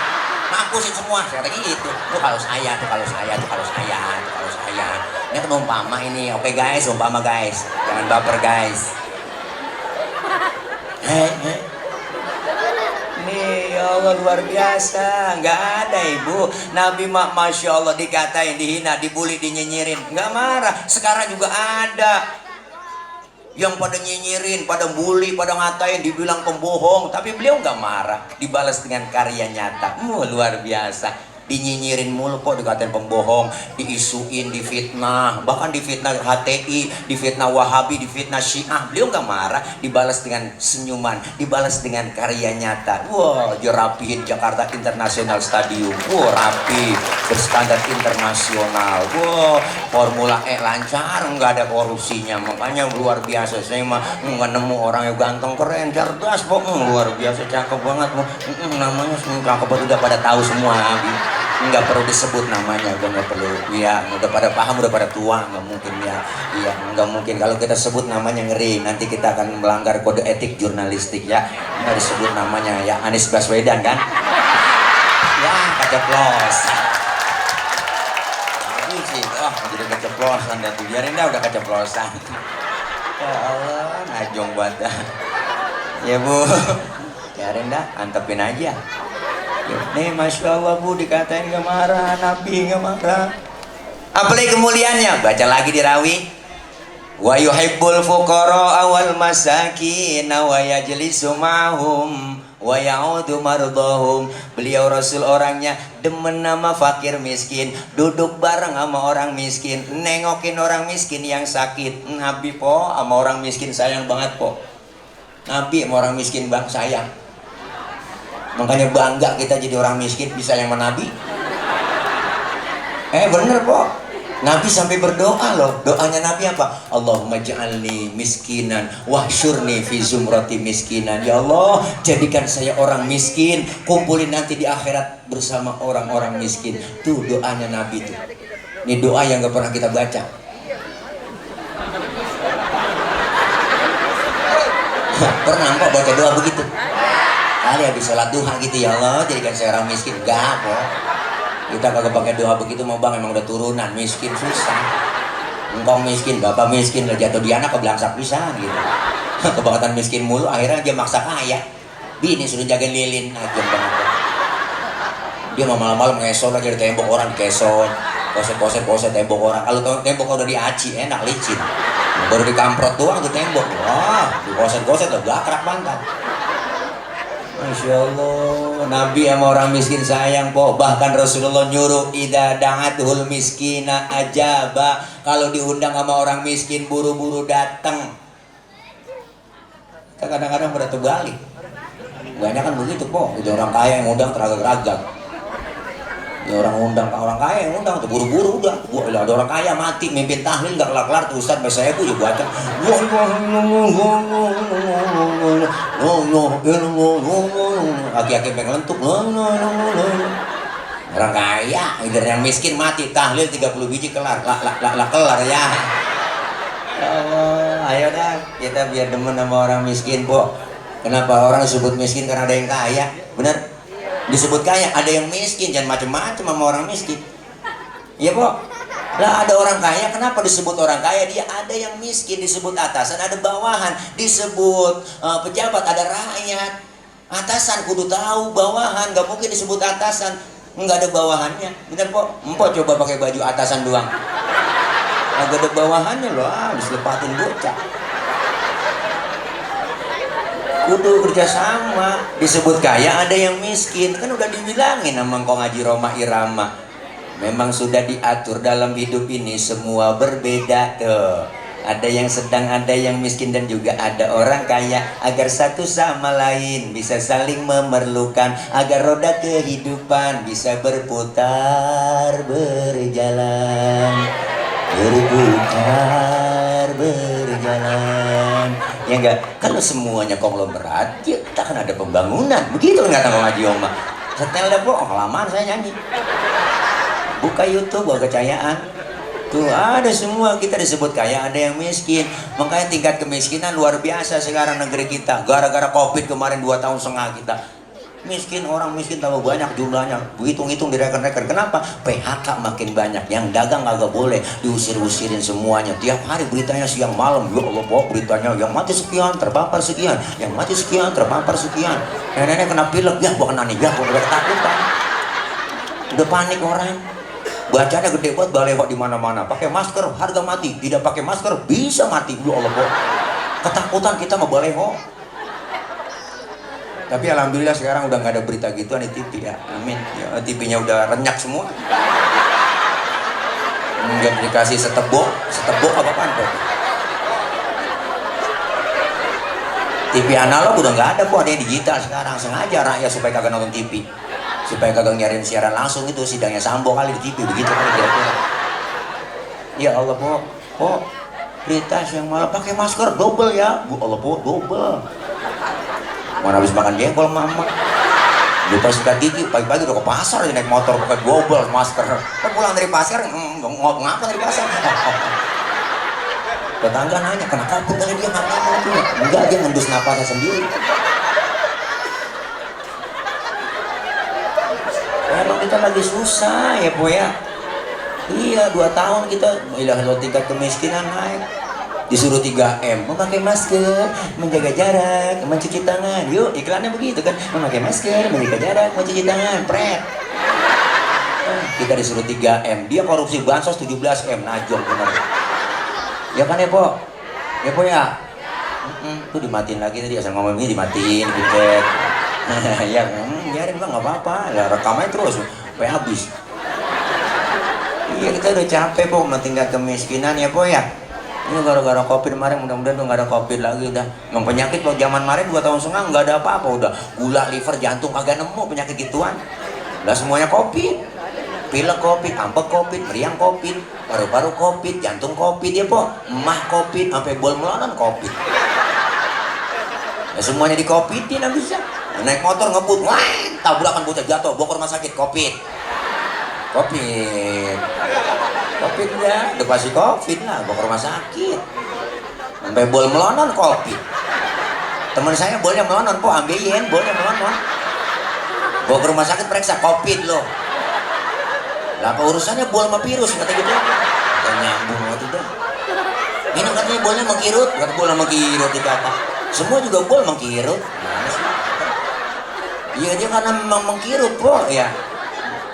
mampusin semua. Saya kata gitu. Tuh kalau saya. Ini kan umpama ini. Oke guys, umpama guys. Jangan baper guys. Nih ya Allah luar biasa. Nggak ada ibu. Nabi Masya Allah dikatain, dihina, dibully, dinyinyirin. Nggak marah. Sekarang juga ada yang pada nyinyirin, pada bully, pada ngatain, dibilang pembohong, tapi beliau nggak marah, dibalas dengan karya nyata. Luar biasa. dinyinyirin mulu kok, dikatain pembohong, diisuin, difitnah, bahkan difitnah HTI, difitnah Wahabi, difitnah Syiah. Beliau nggak marah, dibalas dengan senyuman, dibalas dengan karya nyata. Wah, dia rapihin Jakarta International Stadium. Wah, rapi, berstandar internasional. Wah, Formula E lancar, nggak ada korupsinya. Makanya luar biasa. Saya mah nggak nemu orang yang ganteng, keren, cerdas, kok luar biasa, cakep banget. Namanya cakep, udah pada tahu semua. Nggak perlu disebut namanya, udah nggak perlu. Ya, udah pada paham, udah pada tua, nggak mungkin ya. Iya, nggak mungkin kalau kita sebut namanya, ngeri. Nanti kita akan melanggar kode etik jurnalistik ya. Nggak disebut namanya ya. Anies Baswedan kan? Ya, keceplos. Oh, jadi keceplosan dah tuh. Biarin dah, udah keceplosan. Ya Allah, najong banget. Ya Bu, biarin dah, antepin aja. Nih, Masya Allah Bu, dikatain gak marah, Nabi gak marah. Apalagi kemuliaannya, baca lagi di rawi. Wa yuhibbul fuqara awal masakin wa yajlisu ma'hum wa ya'udu mardahum. Beliau Rasul orangnya demen nama fakir miskin, duduk bareng sama orang miskin, nengokin orang miskin yang sakit. Nabi po sama orang miskin sayang banget po. Nabi sama orang miskin bang sayang. Makanya bangga kita jadi orang miskin bisa yang Nabi. Bener po. Nabi sampai berdoa loh. Doanya Nabi apa? Allahumma ja'alni miskinan wahsyurni fi zumrati miskinan. Ya Allah, jadikan saya orang miskin, kumpulin nanti di akhirat bersama orang-orang miskin. Tuh doanya Nabi tuh. Ini doa yang gak pernah kita baca. Pernah kok baca doa begitu? Kali habis sholat duha gitu, ya Allah jadikan saya orang miskin. Enggak kok, kita kagak pakai doa begitu mau bang, emang udah turunan miskin susah. Engkong miskin, bapak miskin, lah jatuh di anak kebelangsak bisa gitu. Kebangetan miskin mulu, akhirnya dia maksa kaya. Bini suruh jagain lilin, aja banget. Dia mau malam-malam ngesot lagi di tembok orang, kesot, koset tembok orang. Kalau tembok udah diaci, enak licin. Baru dikamprot doang tuh tembok, wah, di koset udah gakrak banget. Masya Allah, Nabi sama orang miskin sayang po. Bahkan Rasulullah nyuruh idza da'atul miskina ajaba. Kalau diundang sama orang miskin buru-buru datang. Kita kadang-kadang pada terbalik. Banyak kan begitu po. Itu orang kaya yang undang teragak-ragak. Ya orang undang, orang kaya yang undang tuh buru-buru udah. Ada orang kaya mati mimpin tahlil nggak kelar-kelar tuh Ustaz bahasa saya juga baca. Aki-aki pengen lentuk. Orang kaya, yang miskin mati tahlil 30 biji kelar, kelar ya. Ayo dah kita biar demen sama orang miskin po. Kenapa orang disebut miskin? Karena ada yang kaya, bener? Disebut kaya, ada yang miskin, jangan macam-macam sama orang miskin. Iya po. Lah ada orang kaya, kenapa disebut orang kaya? Dia ada yang miskin, disebut atasan, ada bawahan, disebut pejabat, ada rakyat. Atasan kudu tahu bawahan, nggak mungkin disebut atasan nggak ada bawahannya. Bener po? Empo coba pakai baju atasan doang, nggak ada bawahannya loh, diselepatin bocah. Kudu kerjasama. Disebut kaya ada yang miskin, kan udah dibilangin sama engkau ngaji Roma Irama. Memang sudah diatur dalam hidup ini semua berbeda tuh. Ada yang sedang, ada yang miskin, dan juga ada orang kaya. Agar satu sama lain bisa saling memerlukan, agar roda kehidupan bisa berputar, berjalan, berjalan. Ya enggak, kalau semuanya konglomerat, ya kita kan ada pembangunan. Begitu kan kata Bang Haji Oma. Setel deh po, kelamaan saya nyanyi. Buka YouTube, buat kecayaan. Tuh ada semua, kita disebut kaya, ada yang miskin. Makanya tingkat kemiskinan luar biasa sekarang negeri kita. Gara-gara Covid kemarin 2,5 tahun kita. Miskin, orang miskin tambah banyak jumlahnya. Hitung-hitung direken-reken. Kenapa? PHK makin banyak. Yang dagang kagak boleh, diusir-usirin semuanya. Tiap hari beritanya siang malam. Ya Allah, beritanya yang mati sekian, terpapar sekian, yang mati sekian, terpapar sekian. Nenek-nenek kena pilek, ya gua kena nih, ya gua udah ketakutan. Udah panik orang. Bacanya gede banget, baleho di mana-mana. Pakai masker, harga mati. Tidak pakai masker, bisa mati. Ya Allah, ketakutan kita sama baleho. Tapi alhamdulillah sekarang udah nggak ada berita gituan di TV ya. Amin. Ya, TV-nya udah renyak semua. Nggak dikasih setebok apa tuh? TV analog udah nggak ada kok, ada yang digital sekarang. Sengaja rakyat supaya kagak nonton TV, supaya kagak nyariin siaran langsung itu sidangnya Sambo kali di TV begitu kan kira-kira. Ya Allah po, berita yang malah pakai masker double ya, Bu Allah po double. Mana habis makan jengkol mama. Lupa sikat gigi, pagi-pagi udah ke pasar aja naik motor pakai double masker. Kan pulang dari pasar, ngapa dari pasar? Tetangga nanya, kena COVID kali dia nggak apa-apa tuh. Enggak, dia ngendus napasnya sendiri. Emang kita lagi susah ya po ya. Iya, 2 tahun kita, tingkat kemiskinan naik. Disuruh 3M, memakai masker, menjaga jarak, mencuci tangan. Yuk, iklannya begitu kan, memakai masker, menjaga jarak, mencuci tangan, pret. Kita disuruh 3M, dia korupsi bansos 17M, najong bener. Ya kan ya po? Ya po ya? Tuh dimatiin lagi tadi, asal ngomong ini dimatiin, dicek. Ya, biarin bang, nggak apa-apa, ya rekamannya terus, sampai habis. Iya, kita udah capek po, sama tingkat kemiskinan ya po ya. Ini gara-gara COVID kemarin, mudah-mudahan tuh nggak ada COVID lagi udah. Emang penyakit waktu zaman kemarin 2 tahun setengah nggak ada apa-apa udah. Gula, liver, jantung kagak nemu penyakit gituan. Udah semuanya COVID. Pilek COVID, ampek COVID, meriang COVID, paru-paru COVID, jantung COVID ya po. Emah COVID, sampai bol melonon COVID. Ya semuanya di COVID-in habis ya. Naik motor ngebut, wah, tabrakan bocah jatuh, bawa ke rumah sakit COVID. COVID ya, udah pasti COVID lah, bawa ke rumah sakit. Sampai bol melonon COVID. Teman saya bolnya melonon, po ambilin bolnya melonon. Bawa ke rumah sakit periksa COVID loh. Lah apa urusannya bol sama virus kata gitu. Gak nyambung waktu itu. Ini katanya bolnya mengkirut, kata bol sama kirut dikata. Semua juga bol mengkirut. Iya dia karena memang mengkirut po ya.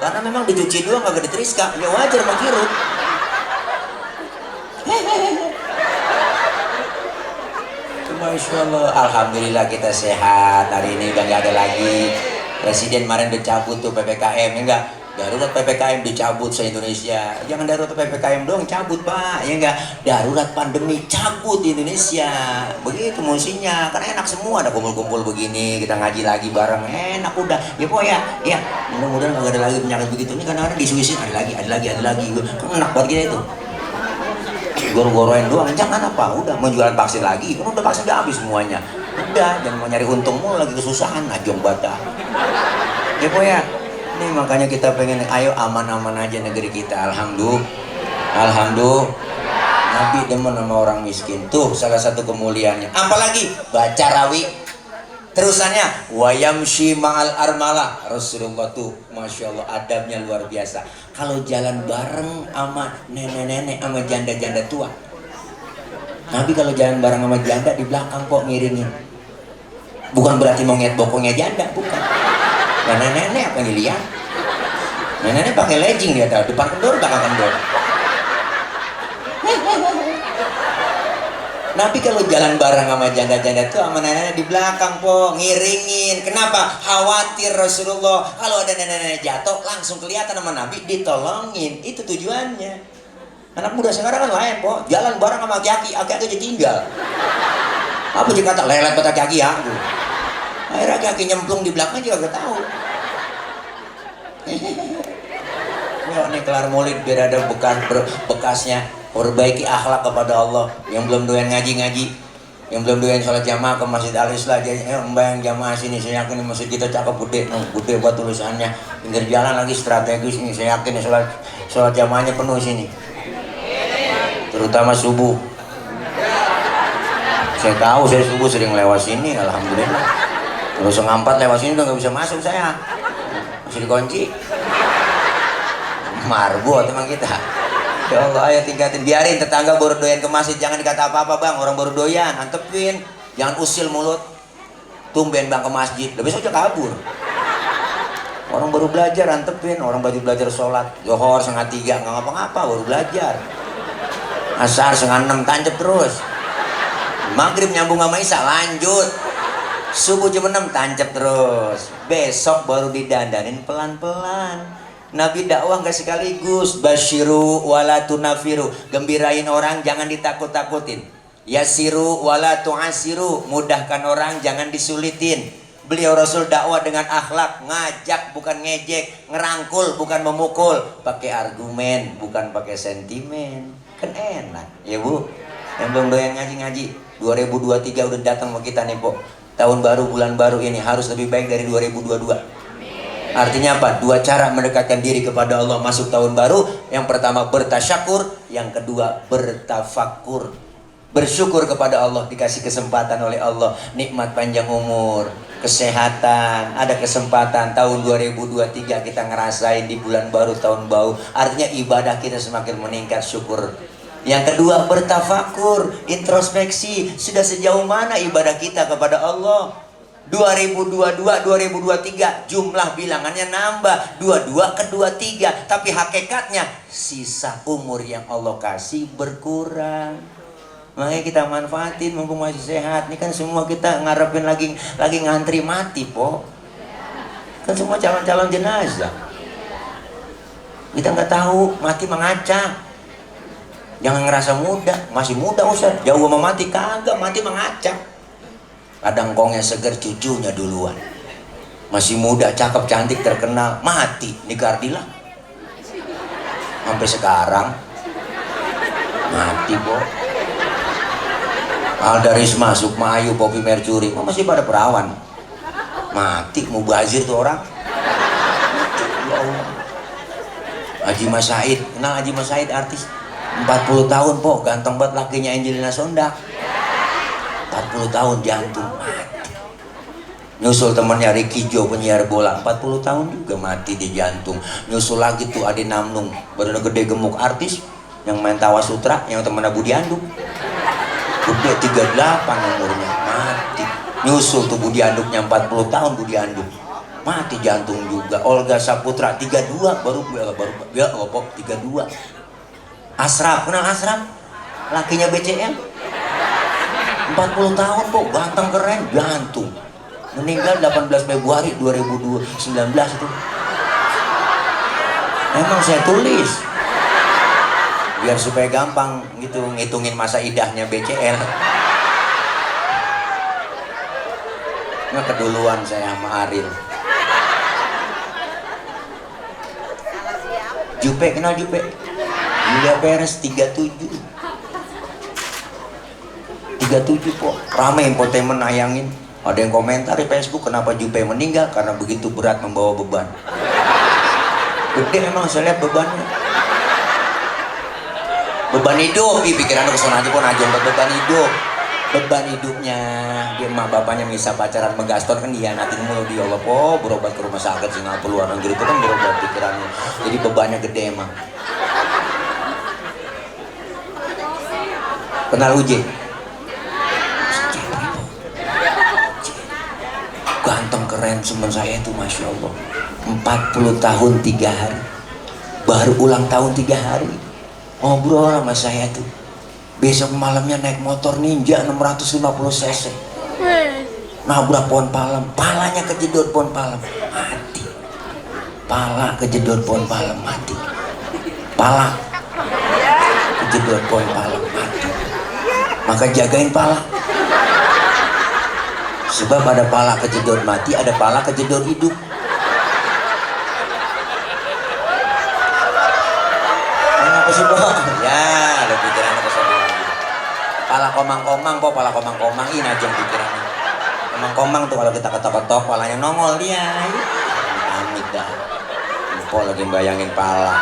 Karena memang dicuci doang kagak diteriska, ya wajar mengkirut. Masya Allah, alhamdulillah kita sehat hari ini, udah nggak ada lagi. Presiden kemarin udah cabut tuh PPKM, ya enggak? Darurat PPKM dicabut se-Indonesia. Jangan darurat PPKM doang cabut pak, ya enggak? Darurat pandemi cabut di Indonesia. Begitu musinya, karena enak semua ada kumpul-kumpul begini, kita ngaji lagi bareng, enak udah. Ya po ya, ya. Mudah-mudahan nggak ada lagi penyakit begitu. Ini karena ada di Swiss ada lagi. Enak buat kita itu. Goro-goroin doang, jangan apa, udah mau jualan vaksin lagi, kan udah vaksin udah habis semuanya. Udah, jangan mau nyari untung mulu lagi kesusahan, najong bata. Ya po ya. Ini makanya kita pengen ayo aman-aman aja negeri kita. Alhamdulillah. Nabi demen sama orang miskin. Tuh salah satu kemuliaannya. Apalagi baca rawi. Terusannya wayamshi ma'al armalah. Rasulullah tuh Masya Allah adabnya luar biasa. Kalau jalan bareng sama nenek-nenek sama janda-janda tua. Nabi kalau jalan bareng sama janda di belakang kok ngiringin. Bukan berarti mau ngeliat bokongnya janda, bukan. Nah, nenek apa yang dilihat? Nenek pakai legging dia tahu, depan kendor, belakang kendor. Nabi kalau jalan bareng sama janda-janda tuh sama nenek di belakang po ngiringin. Kenapa? Khawatir Rasulullah kalau ada nenek-nenek jatuh langsung kelihatan sama Nabi ditolongin. Itu tujuannya. Anak muda sekarang kan lain po, jalan bareng sama aki-aki aja tinggal. Apa dia kata lelet bata aki aku. Akhirnya aki nyemplung di belakang juga gak tahu. Ya nih kelar maulid biar ada bekasnya. Perbaiki akhlak kepada Allah. Yang belum doyan ngaji-ngaji, yang belum doyan sholat jamaah ke Masjid Al-Islah aja, membayang jamaah sini. Saya yakin masjid kita cakep gede, gede buat tulisannya. Pinggir jalan lagi strategis ini. Saya yakin sholat jamaahnya penuh sini. Terutama subuh. Saya tahu saya subuh sering lewat sini, alhamdulillah. Kalau 4 lewat sini udah nggak bisa masuk saya, masih dikunci. Marbot emang kita. Ya Allah, ayo tingkatin, biarin tetangga baru doyan ke masjid, jangan dikata apa-apa bang, orang baru doyan, antepin, jangan usil mulut. Tumben bang ke masjid, udah besok aja kabur. Orang baru belajar, antepin, orang baju belajar sholat, Zuhur 2:30 nggak ngapa-ngapa, baru belajar. Asar 5:30 tancap terus. Maghrib nyambung sama Isya, lanjut. Subuh jam 6 tancap terus. Besok baru didandanin pelan-pelan. Nabi dakwah nggak sekaligus. Basyiru wala tunafiru. Gembirain orang, jangan ditakut-takutin. Yasiru wala tu'asiru. Mudahkan orang, jangan disulitin. Beliau Rasul dakwah dengan akhlak, ngajak bukan ngejek, ngerangkul bukan memukul, pakai argumen bukan pakai sentimen. Kan enak, ya Bu. Yang belum doyan ngaji-ngaji, 2023 udah datang sama kita nih, Po. Tahun baru, bulan baru ini harus lebih baik dari 2022. Artinya apa? Dua cara mendekatkan diri kepada Allah masuk tahun baru. Yang pertama bertasyakur, yang kedua bertafakur. Bersyukur kepada Allah dikasih kesempatan oleh Allah, nikmat panjang umur, kesehatan, ada kesempatan tahun 2023 kita ngerasain di bulan baru, tahun baru. Artinya ibadah kita semakin meningkat, syukur. Yang kedua bertafakur, introspeksi, sudah sejauh mana ibadah kita kepada Allah. 2022, 2023 jumlah bilangannya nambah 22 ke 23, tapi hakikatnya sisa umur yang Allah kasih berkurang. Makanya kita manfaatin mumpung masih sehat. Ini kan semua kita ngarepin lagi ngantri mati, Po. Kan semua calon-calon jenazah. Kita nggak tahu mati mengacak. Jangan ngerasa muda, masih muda Ustaz. Jauh sama mati kagak, mati mengacak. Kadang kongnya seger, cucunya duluan. Masih muda, cakep, cantik, terkenal, mati nikah Ardila. Sampai sekarang mati, Po. Alda Risma, Sukma Ayu, Poppy Mercury, masih pada perawan. Mati, mubazir tuh orang. Ya Allah. Haji Mas Said, kenal Haji Mas Said, artis 40 tahun, Po, ganteng banget lakinya Angelina Sondak. 40 tahun jantung mati. Nyusul temannya Ricky Jo, penyiar bola, 40 tahun juga mati di jantung. Nyusul lagi tuh Ade Namnung, badan gede gemuk, artis yang main Tawa Sutra, yang temannya Budi Anduk. Udah 38 umurnya, mati. Nyusul tuh Budi Anduknya 40 tahun, Budi Anduk mati jantung juga. Olga Saputra 32 baru 32. Asraf, kenal Asraf? Lakinya BCM 40 tahun, Po, ganteng keren, jantung. Meninggal 18 Februari 2019 itu. Emang saya tulis biar supaya gampang gitu ngitungin masa idahnya BCL. Nggak keduluan saya sama Aril. Jupe, kenal Jupe? Julia Perez 37, Po. Rame infotainment nayangin. Ada yang komentar di Facebook, kenapa Jupe meninggal? Karena begitu berat membawa beban. Gede memang saya lihat bebannya. Beban hidup, pikirannya kesana aja, pun aja beban hidup. Beban hidupnya, dia emak bapaknya bisa pacaran megaston kan dia natin mulu dia Allah, Po, berobat ke rumah sakit Singapura luar negeri itu kan berobat pikirannya. Jadi bebannya gede emang. Kenal Uje? Ganteng keren teman saya itu, Masya Allah. 40 tahun 3 hari, baru ulang tahun 3 hari. Ngobrol sama saya tuh, besok malamnya naik motor Ninja 650 cc, nabrak pohon palem, palanya kejedot pohon palem, mati. Pala kejedot pohon palem, mati. Pala kejedot pohon palem, mati. Maka jagain pala, sebab ada pala kejedot mati, ada pala kejedot hidup. Apa sih, Po? Ya, ada pikirannya kesana lagi. Pala komang-komang, Po, pala komang-komang ini aja pikirannya. Komang-komang tuh kalau kita ketok-ketok palanya nongol dia. Amit dah. Po lagi bayangin pala.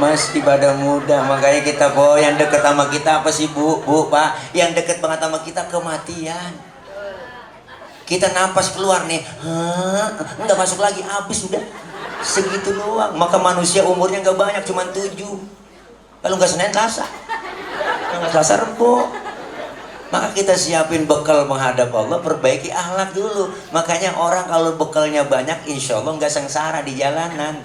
Masih pada muda, makanya kita, Po, yang deket sama kita apa sih, Bu, Pak? Yang deket banget sama kita kematian. Kita napas keluar nih, nggak masuk lagi, habis udah. Segitu doang. Maka manusia umurnya nggak banyak, cuma 7. Kalau nggak Senin Selasa, nggak Selasa Rebo. Maka kita siapin bekal menghadap Allah, perbaiki akhlak dulu. Makanya orang kalau bekalnya banyak, insya Allah nggak sengsara di jalanan.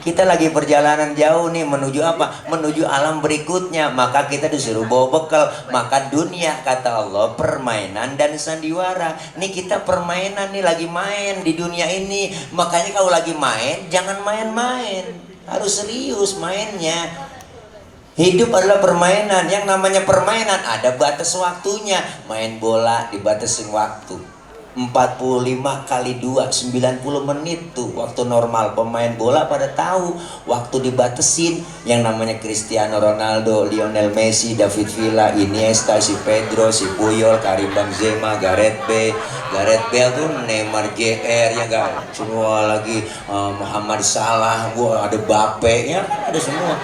Kita lagi perjalanan jauh nih menuju apa? Menuju alam berikutnya. Maka kita disuruh bawa bekal. Maka dunia kata Allah permainan dan sandiwara. Nih kita permainan nih, lagi main di dunia ini. Makanya kalau lagi main jangan main-main. Harus serius mainnya. Hidup adalah permainan. Yang namanya permainan ada batas waktunya. Main bola dibatasin waktu 45 kali 2 90 menit tuh waktu normal. Pemain bola pada tahu waktu dibatesin. Yang namanya Cristiano Ronaldo, Lionel Messi, David Villa, Iniesta, si Pedro, si Puyol, Karim Benzema, Gareth Bale tuh, Neymar JR ya kan, semua lagi Muhammad Salah, gua ada Bape ya, ada semua.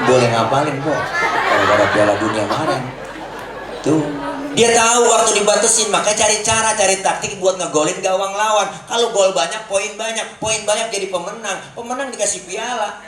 Boleh ngapalin kok gara-gara Piala Dunia kemarin tuh. Dia tahu waktu dibatasin, maka cari cara, cari taktik buat ngegolin gawang lawan. Kalau gol banyak, poin banyak jadi pemenang. Pemenang dikasih piala.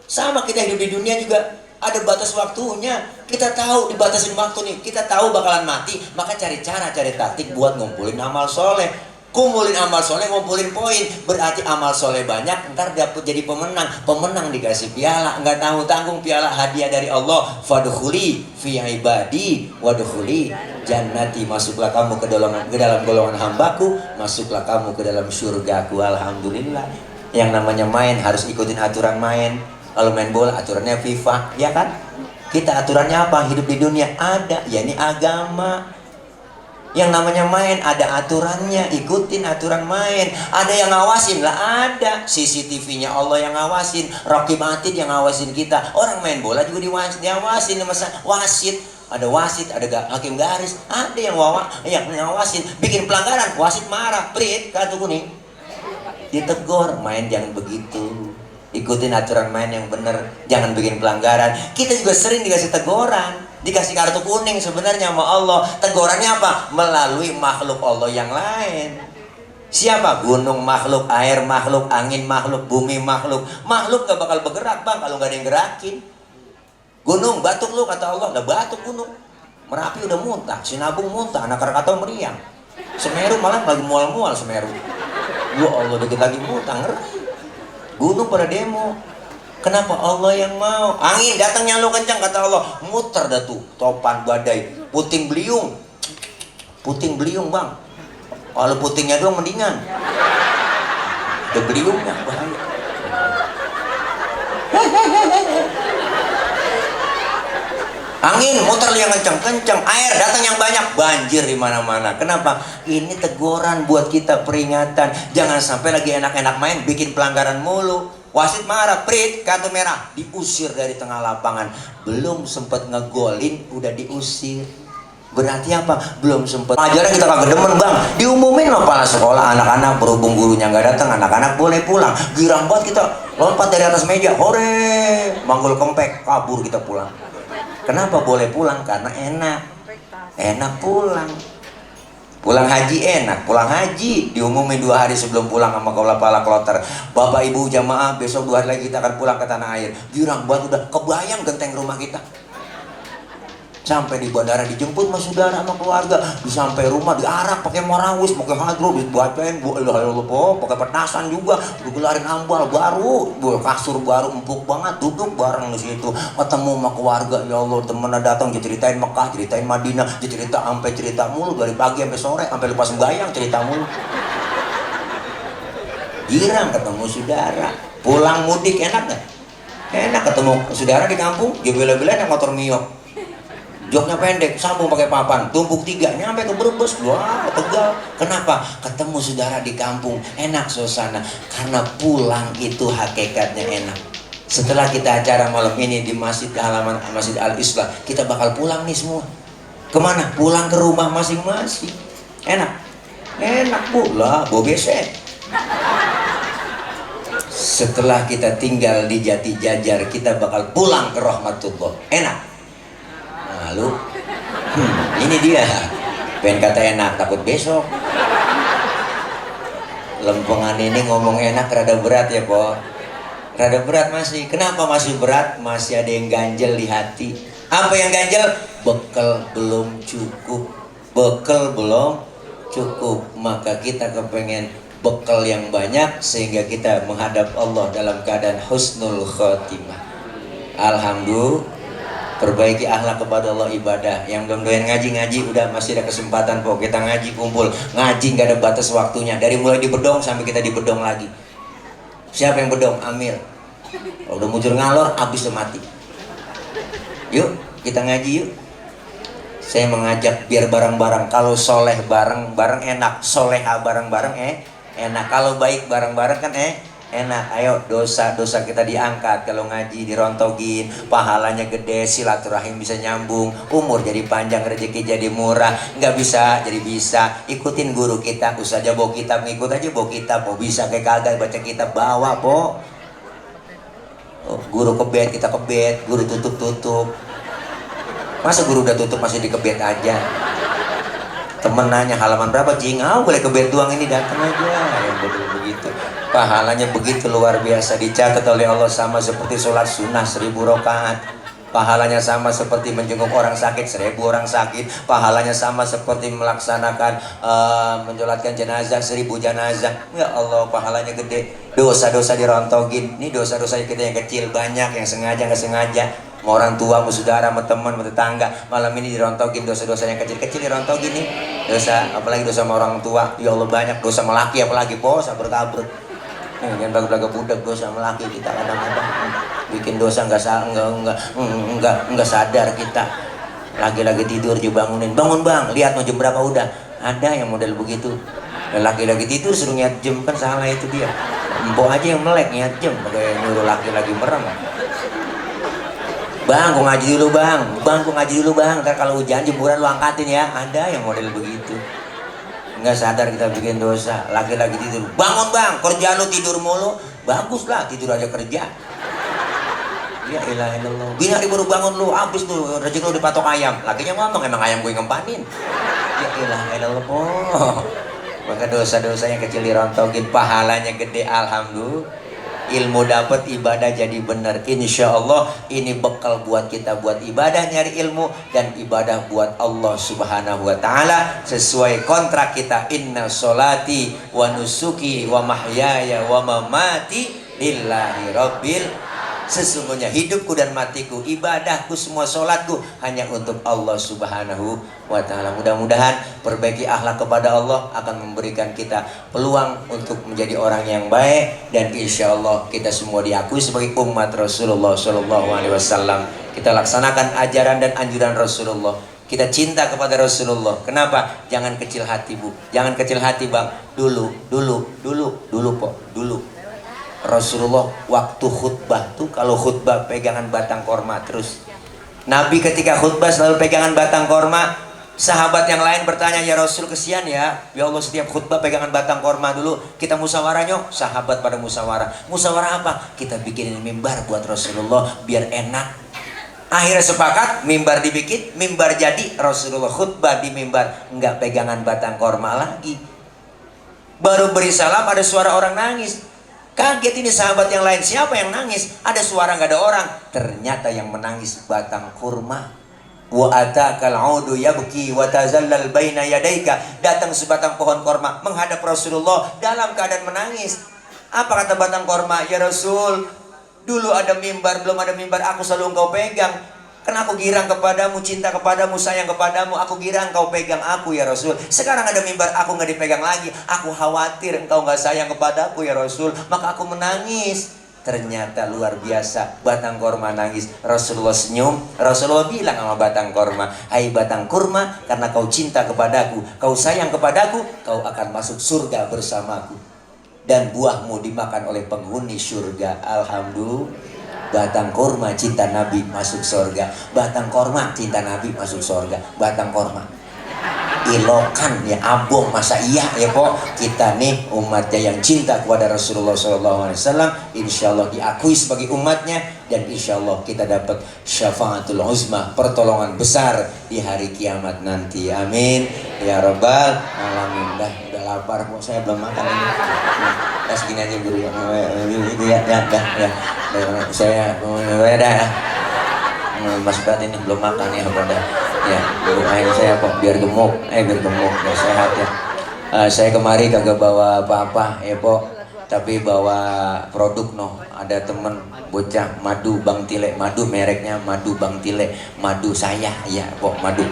Sama kita hidup di dunia juga ada batas waktunya. Kita tahu dibatasin waktu nih, kita tahu bakalan mati, maka cari cara, cari taktik buat ngumpulin amal soleh. Kumpulin amal soleh, ngumpulin poin. Berarti amal soleh banyak, ntar dapet jadi pemenang. Pemenang dikasih piala, nggak tanggung-tanggung, piala hadiah dari Allah. Fadkhuli fi ibadi wadkhuli jannati. Masuklah kamu ke dalam golongan hambaku, masuklah kamu ke dalam surgaku. Alhamdulillah. Yang namanya main harus ikutin aturan main. Kalau main bola aturannya FIFA, ya kan? Kita aturannya apa? Hidup di dunia ada, ya ini agama. Yang namanya main ada aturannya, ikutin aturan main. Ada yang ngawasin lah, ada CCTV-nya Allah yang ngawasin, Raqib Atid yang ngawasin kita. Orang main bola juga diawasin, masa wasit. Ada wasit, ada hakim garis, ada yang ngawasin. Bikin pelanggaran, wasit marah, prit, kartu kuning, ditegur. Main jangan begitu, ikutin aturan main yang bener, jangan bikin pelanggaran. Kita juga sering dikasih teguran, dikasih kartu kuning sebenarnya sama Allah. Tegurannya apa? Melalui makhluk Allah yang lain. Siapa? Gunung makhluk, air makhluk, angin makhluk, bumi makhluk. Makhluk gak bakal bergerak bang kalau gak ada yang gerakin. Gunung batuk lu kata Allah, udah batuk gunung. Merapi udah muntah, Sinabung muntah, anak Krakatau meriang. Semeru malah lagi mual-mual Semeru. Ya Allah, dikit lagi muntah, ngeri. Gunung pada demo. Kenapa? Allah yang mau. Angin datangnya lo kencang kata Allah, muter dah tuh topan badai, puting beliung bang. Kalau putingnya doang mendingan, ada beliungnya bahaya. Angin muter yang kencang, air datang yang banyak, banjir di mana-mana. Kenapa? Ini teguran buat kita, peringatan. Jangan sampai lagi enak-enak main bikin pelanggaran mulu. Wasit marah, prit, kartu merah, diusir dari tengah lapangan. Belum sempat ngegolin udah diusir. Berarti apa? Belum sempat. Ajaran kita kagak demen bang, diumumin sama kepala sekolah, anak-anak berhubung gurunya nggak datang, anak-anak boleh pulang. Girang banget kita, lompat dari atas meja, hore, manggul kempek, kabur kita pulang. Kenapa boleh pulang? Karena enak pulang. Pulang haji enak, pulang haji diumumin 2 hari sebelum pulang sama kepala kloter. Bapak ibu jamaah besok 2 hari lagi kita akan pulang ke tanah air. Girang banget udah kebayang genteng rumah kita. Sampai di bandara dijemput sama saudara sama keluarga, sampai rumah diarak pakai marawis, pakai hadro, dibacain pakai petasan juga, digelarin ambal baru, kasur baru empuk banget, duduk bareng di situ, ketemu sama keluarga. Ya Allah, temen datang ceritain Mekah, ceritain Madinah, cerita mulu dari pagi sampai sore, sampai lupa sembahyang cerita mulu. Girang ketemu saudara. Pulang mudik enak gak? Enak ketemu saudara di kampung, dia bela-belain yang motor Mio. Joknya pendek, sambung pakai papan, tumpuk 3, nyampe ke Brebes, wah Tegal. Kenapa? Ketemu saudara di kampung, enak suasana. Karena pulang itu hakikatnya enak. Setelah kita acara malam ini di masjid halaman Masjid Al-Islah, kita bakal pulang nih semua. Kemana? Pulang ke rumah masing-masing. Enak? Enak pula, bobesek. Setelah kita tinggal di Jati Jajar, kita bakal pulang ke rahmatullah. Enak? Lalu ini dia pengen kata enak takut besok. Lempengan ini ngomong enak rada berat ya po, rada berat masih. Kenapa masih berat? Masih ada yang ganjel di hati. Apa yang ganjel? Bekal belum cukup. Maka kita kepengen bekal yang banyak sehingga kita menghadap Allah dalam keadaan husnul khotimah. Alhamdulillah. Perbaiki akhlak kepada Allah, ibadah. Yang belum doyan ngaji udah masih ada kesempatan kok, kita ngaji kumpul. Ngaji nggak ada batas waktunya, dari mulai di bedong sampai kita di bedong lagi. Siapa yang bedong? Amir. Kalau udah mujur ngalor habis udah mati. Yuk kita ngaji yuk. Saya mengajak biar bareng-bareng. Kalau soleh bareng-bareng enak, soleha bareng-bareng enak. Kalau baik bareng-bareng kan enak. Ayo, dosa-dosa kita diangkat kalau ngaji, dirontogin, pahalanya gede, silaturahim bisa nyambung, umur jadi panjang, rezeki jadi murah. Nggak bisa jadi bisa. Ikutin guru kita, usah aja bawa kitab, ngikut aja bawa kitab. Mau bisa kayak kagak baca kitab, bawa po. Oh, guru kebet kita kebet, guru tutup. Masa guru udah tutup masih dikebet aja? Temen nanya halaman berapa, jing? Boleh kebet doang, ini datang aja. Yang begitu. Pahalanya begitu luar biasa, dicatat oleh Allah sama seperti sholat sunnah 1000 rakaat. Pahalanya sama seperti menjenguk orang sakit 1000 orang sakit. Pahalanya sama seperti melaksanakan menyolatkan jenazah 1000 jenazah. Ya Allah, pahalanya gede. Dosa-dosa dirontogin. Ini dosa-dosa kita yang kecil, banyak yang sengaja nggak sengaja. Mau orang tua, mau saudara, mau teman, mau tetangga. Malam ini dirontogin dosa-dosa yang kecil-kecil, dirontogin nih. Dosa, apalagi dosa sama orang tua. Ya Allah banyak. Dosa sama laki apalagi, sabar kabrut. Jangan belaga-belaga budak, dosa sama laki kita kadang-kadang bikin dosa nggak sadar kita. Lagi-lagi tidur juga bangunin, bangun bang, lihat mau jam berapa udah. Ada yang model begitu. Laki-laki tidur suruh ngiat jam, kan salah itu dia. Empok aja yang melek ngiat jam, pakai nyuruh laki-laki merem. Bang, kok ngaji dulu bang, kok ngaji dulu bang. Ntar kalau hujan jemuran lu angkatin ya. Ada yang model begitu. Nggak sadar kita bikin dosa. Laki-laki tidur, bangun bang, kerjaan lu tidur mulu. Bagus lah, tidur aja kerja. Ya ilah ilallah. Bini hari baru bangun lu, habis tuh rezeki lu dipatok ayam. Lakinya ngomong, emang ayam gue ngempanin. Ya ilah ilallah. Maka dosa-dosa yang kecil dirontogin, pahalanya gede, alhamdulillah. Ilmu dapat, ibadah jadi benar. Insya Allah ini bekal buat kita buat ibadah, nyari ilmu dan ibadah buat Allah Subhanahu wa Ta'ala sesuai kontrak kita. Inna sholati wa nusuki wa mahyaya wa mamati lillahi rabbil. Sesungguhnya hidupku dan matiku, ibadahku, semua sholatku hanya untuk Allah Subhanahu wa Ta'ala. Mudah-mudahan perbaiki akhlak kepada Allah akan memberikan kita peluang untuk menjadi orang yang baik, dan insya Allah kita semua diakui sebagai umat Rasulullah Shallallahu Alaihi Wasallam. Kita laksanakan ajaran dan anjuran Rasulullah. Kita cinta kepada Rasulullah. Kenapa? Jangan kecil hati bu, jangan kecil hati bang. Dulu po, dulu. Rasulullah waktu khutbah tuh, kalau khutbah pegangan batang korma terus. Nabi ketika khutbah selalu pegangan batang korma. Sahabat yang lain bertanya, ya Rasul kesian ya Allah setiap khutbah pegangan batang korma dulu. Kita musyawarah nyok. Sahabat pada musyawarah. Musyawarah apa? Kita bikinin mimbar buat Rasulullah biar enak. Akhirnya sepakat, mimbar dibikin, mimbar jadi. Rasulullah khutbah di mimbar, nggak pegangan batang korma lagi. Baru beri salam ada suara orang nangis. Kaget ini sahabat yang lain, siapa yang nangis? Ada suara nggak ada orang. Ternyata yang menangis batang kurma. Wa atakal audu yabki wa tazallal baina yadaika. Datang sebatang pohon korma menghadap Rasulullah dalam keadaan menangis. Apa kata batang korma? Ya Rasul, dulu ada mimbar, belum ada mimbar, aku selalu engkau pegang. Karena aku girang kepadamu, cinta kepadamu, sayang kepadamu. Aku girang kau pegang aku ya Rasul. Sekarang ada mimbar, aku nggak dipegang lagi. Aku khawatir engkau nggak sayang kepadaku ya Rasul. Maka aku menangis. Ternyata luar biasa, batang korma nangis. Rasulullah senyum. Rasulullah bilang sama batang korma, hai batang kurma, karena kau cinta kepadaku, kau sayang kepadaku, kau akan masuk surga bersamaku. Dan buahmu dimakan oleh penghuni surga. Alhamdulillah. Batang korma cinta Nabi masuk surga. Batang korma cinta Nabi masuk surga. Batang korma. Ilokan ya abong, masa iya ya kok. Kita nih umatnya yang cinta kepada Rasulullah SAW, insya Allah diakui sebagai umatnya, dan insya Allah kita dapat syafaatul uzma, pertolongan besar di hari kiamat nanti. Amin ya rabbal alamin. Udah lapar kok, saya belum makan ini. Nah, segini aja dulu ya. Saya udah Mas Brat ini belum makan ya, pada ya doain saya kok biar gemuk, biar gemuk, biar sehat ya. Saya kemari kagak bawa apa-apa ya po, tapi bawa produk no. Ada temen bocah madu Bang Tile, madu mereknya madu Bang Tile, madu saya ya po, madu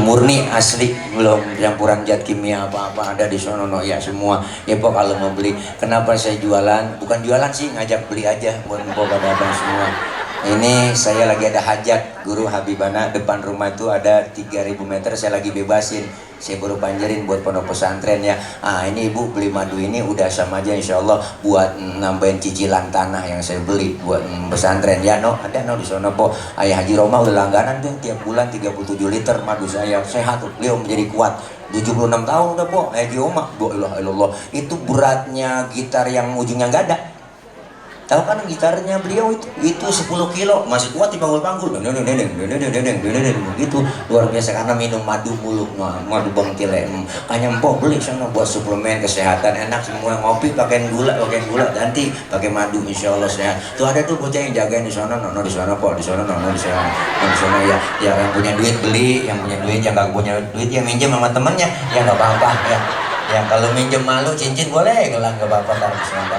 murni asli, belum campuran zat kimia apa-apa, ada di sono no ya semua ya po. Kalau mau beli, kenapa saya jualan? Bukan jualan sih, ngajak beli aja buat po pada abang semua. Ini saya lagi ada hajat Guru Habibana, depan rumah itu ada 3000 meter, saya lagi bebasin, saya baru panjerin buat pondok pesantren ya. Ini ibu beli madu ini udah sama aja insya Allah buat nambahin cicilan tanah yang saya beli buat pesantren ya no. Ada no di sana po. Ayah Haji Roma udah langganan tuh tiap bulan 37 liter madu saya, sehat tuh, beliau menjadi kuat. 76 tahun udah po Haji Roma. Allah, itu beratnya gitar yang ujungnya nggak ada. Tahu kan gitarnya beliau itu 10 kilo masih kuat dipanggul-panggul gitu, luar biasa karena minum madu mulu. Madu Bang Tile hanya empok beli sana buat suplemen kesehatan, enak semua, ngopi pakai gula ganti pakai madu insya Allah sehat. Tuh ada tuh bocah yang jagain di sana, nono di sana po, di sana nono di sana ya. Yang punya duit beli, yang punya duit, yang nggak punya duit yang minjem sama temennya ya nggak apa-apa ya. Ya kalau minjem malu cincin boleh, gelang gak apa-apa.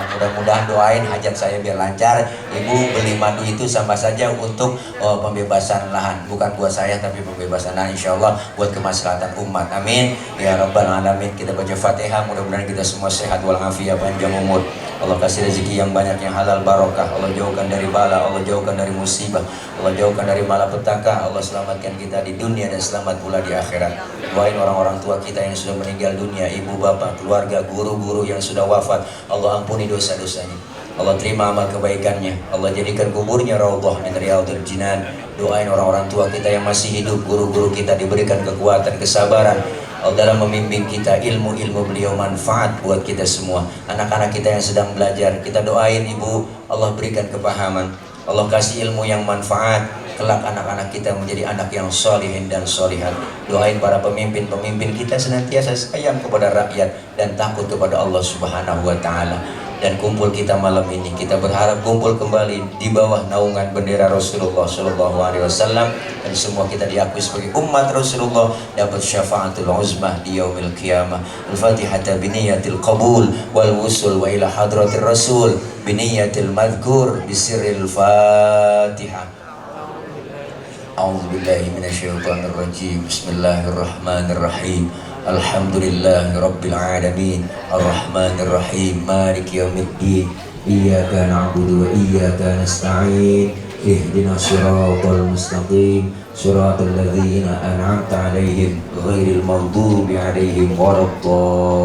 Mudah-mudahan doain hajat saya biar lancar. Ibu beli madu itu sama saja untuk pembebasan lahan, bukan buat saya tapi pembebasan lahan insya Allah buat kemaslahatan umat. Amin ya rabbal alamin. Kita baca Fatihah, mudah-mudahan kita semua sehat walafiat panjang umur. Allah kasih rezeki yang banyak, yang halal barokah. Allah jauhkan dari bala, Allah jauhkan dari musibah, Allah jauhkan dari malapetaka. Allah selamatkan kita di dunia dan selamat pula di akhirat. Doain orang-orang tua kita yang sudah meninggal dunia, ibu bapak, keluarga, guru-guru yang sudah wafat. Allah ampuni dosa-dosanya, Allah terima amal kebaikannya, Allah jadikan kuburnya raudhah min riyadhil jinan. Doain orang-orang tua kita yang masih hidup, guru-guru kita diberikan kekuatan, kesabaran Allah dalam membimbing kita, ilmu-ilmu beliau manfaat buat kita semua. Anak-anak kita yang sedang belajar, kita doain ibu, Allah berikan kepahaman, Allah kasih ilmu yang manfaat. Kelak anak-anak kita menjadi anak yang solihin dan solihat. Doain para pemimpin-pemimpin kita senantiasa sayang kepada rakyat dan takut kepada Allah Subhanahu wa Ta'ala. Dan kumpul kita malam ini, kita berharap kumpul kembali di bawah naungan bendera Rasulullah Shallallahu Alaihi Wasallam, dan semua kita diakui sebagai umat Rasulullah, dapat syafaatul uzmah di yaumil qiyamah. Al-Fatihah biniyatil qabul wal wusul wa ila hadratir Rasul biniyatil madhkur bisirril Fatihah. A'udzubillahi minasyaitonirrajim. Bismillahirrahmanirrahim. Alhamdulillahi rabbil alamin. Arrahmanirrahim. Maliki yaumiddin. Iyyaka na'budu wa iyyaka nasta'in. Ihdinas siratal mustaqim. Siratal ladzina an'amta 'alaihim ghairil maghdubi 'alaihim waladdallin.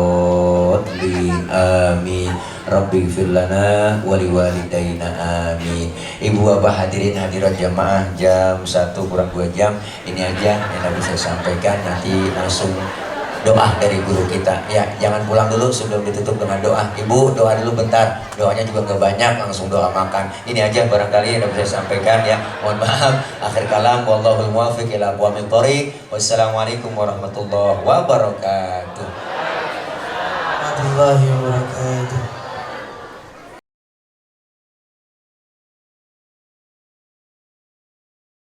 Amin. Rabbi ighfir lana wa liwalidayna amin. Ibu bapak hadirin hadirat jamaah, jam 1 kurang 2 jam. Ini aja yang bisa saya sampaikan. Nanti langsung doa dari guru kita ya. Jangan pulang dulu sebelum ditutup dengan doa. Ibu doa dulu bentar, doanya juga gak banyak, langsung doa makan. Ini aja barangkali yang bisa saya sampaikan ya. Mohon maaf. Akhir kalam, wallahul muwaffiq ila aqwamit thoriq. Wassalamualaikum warahmatullahi wabarakatuh. Warahmatullahi wabarakatuh.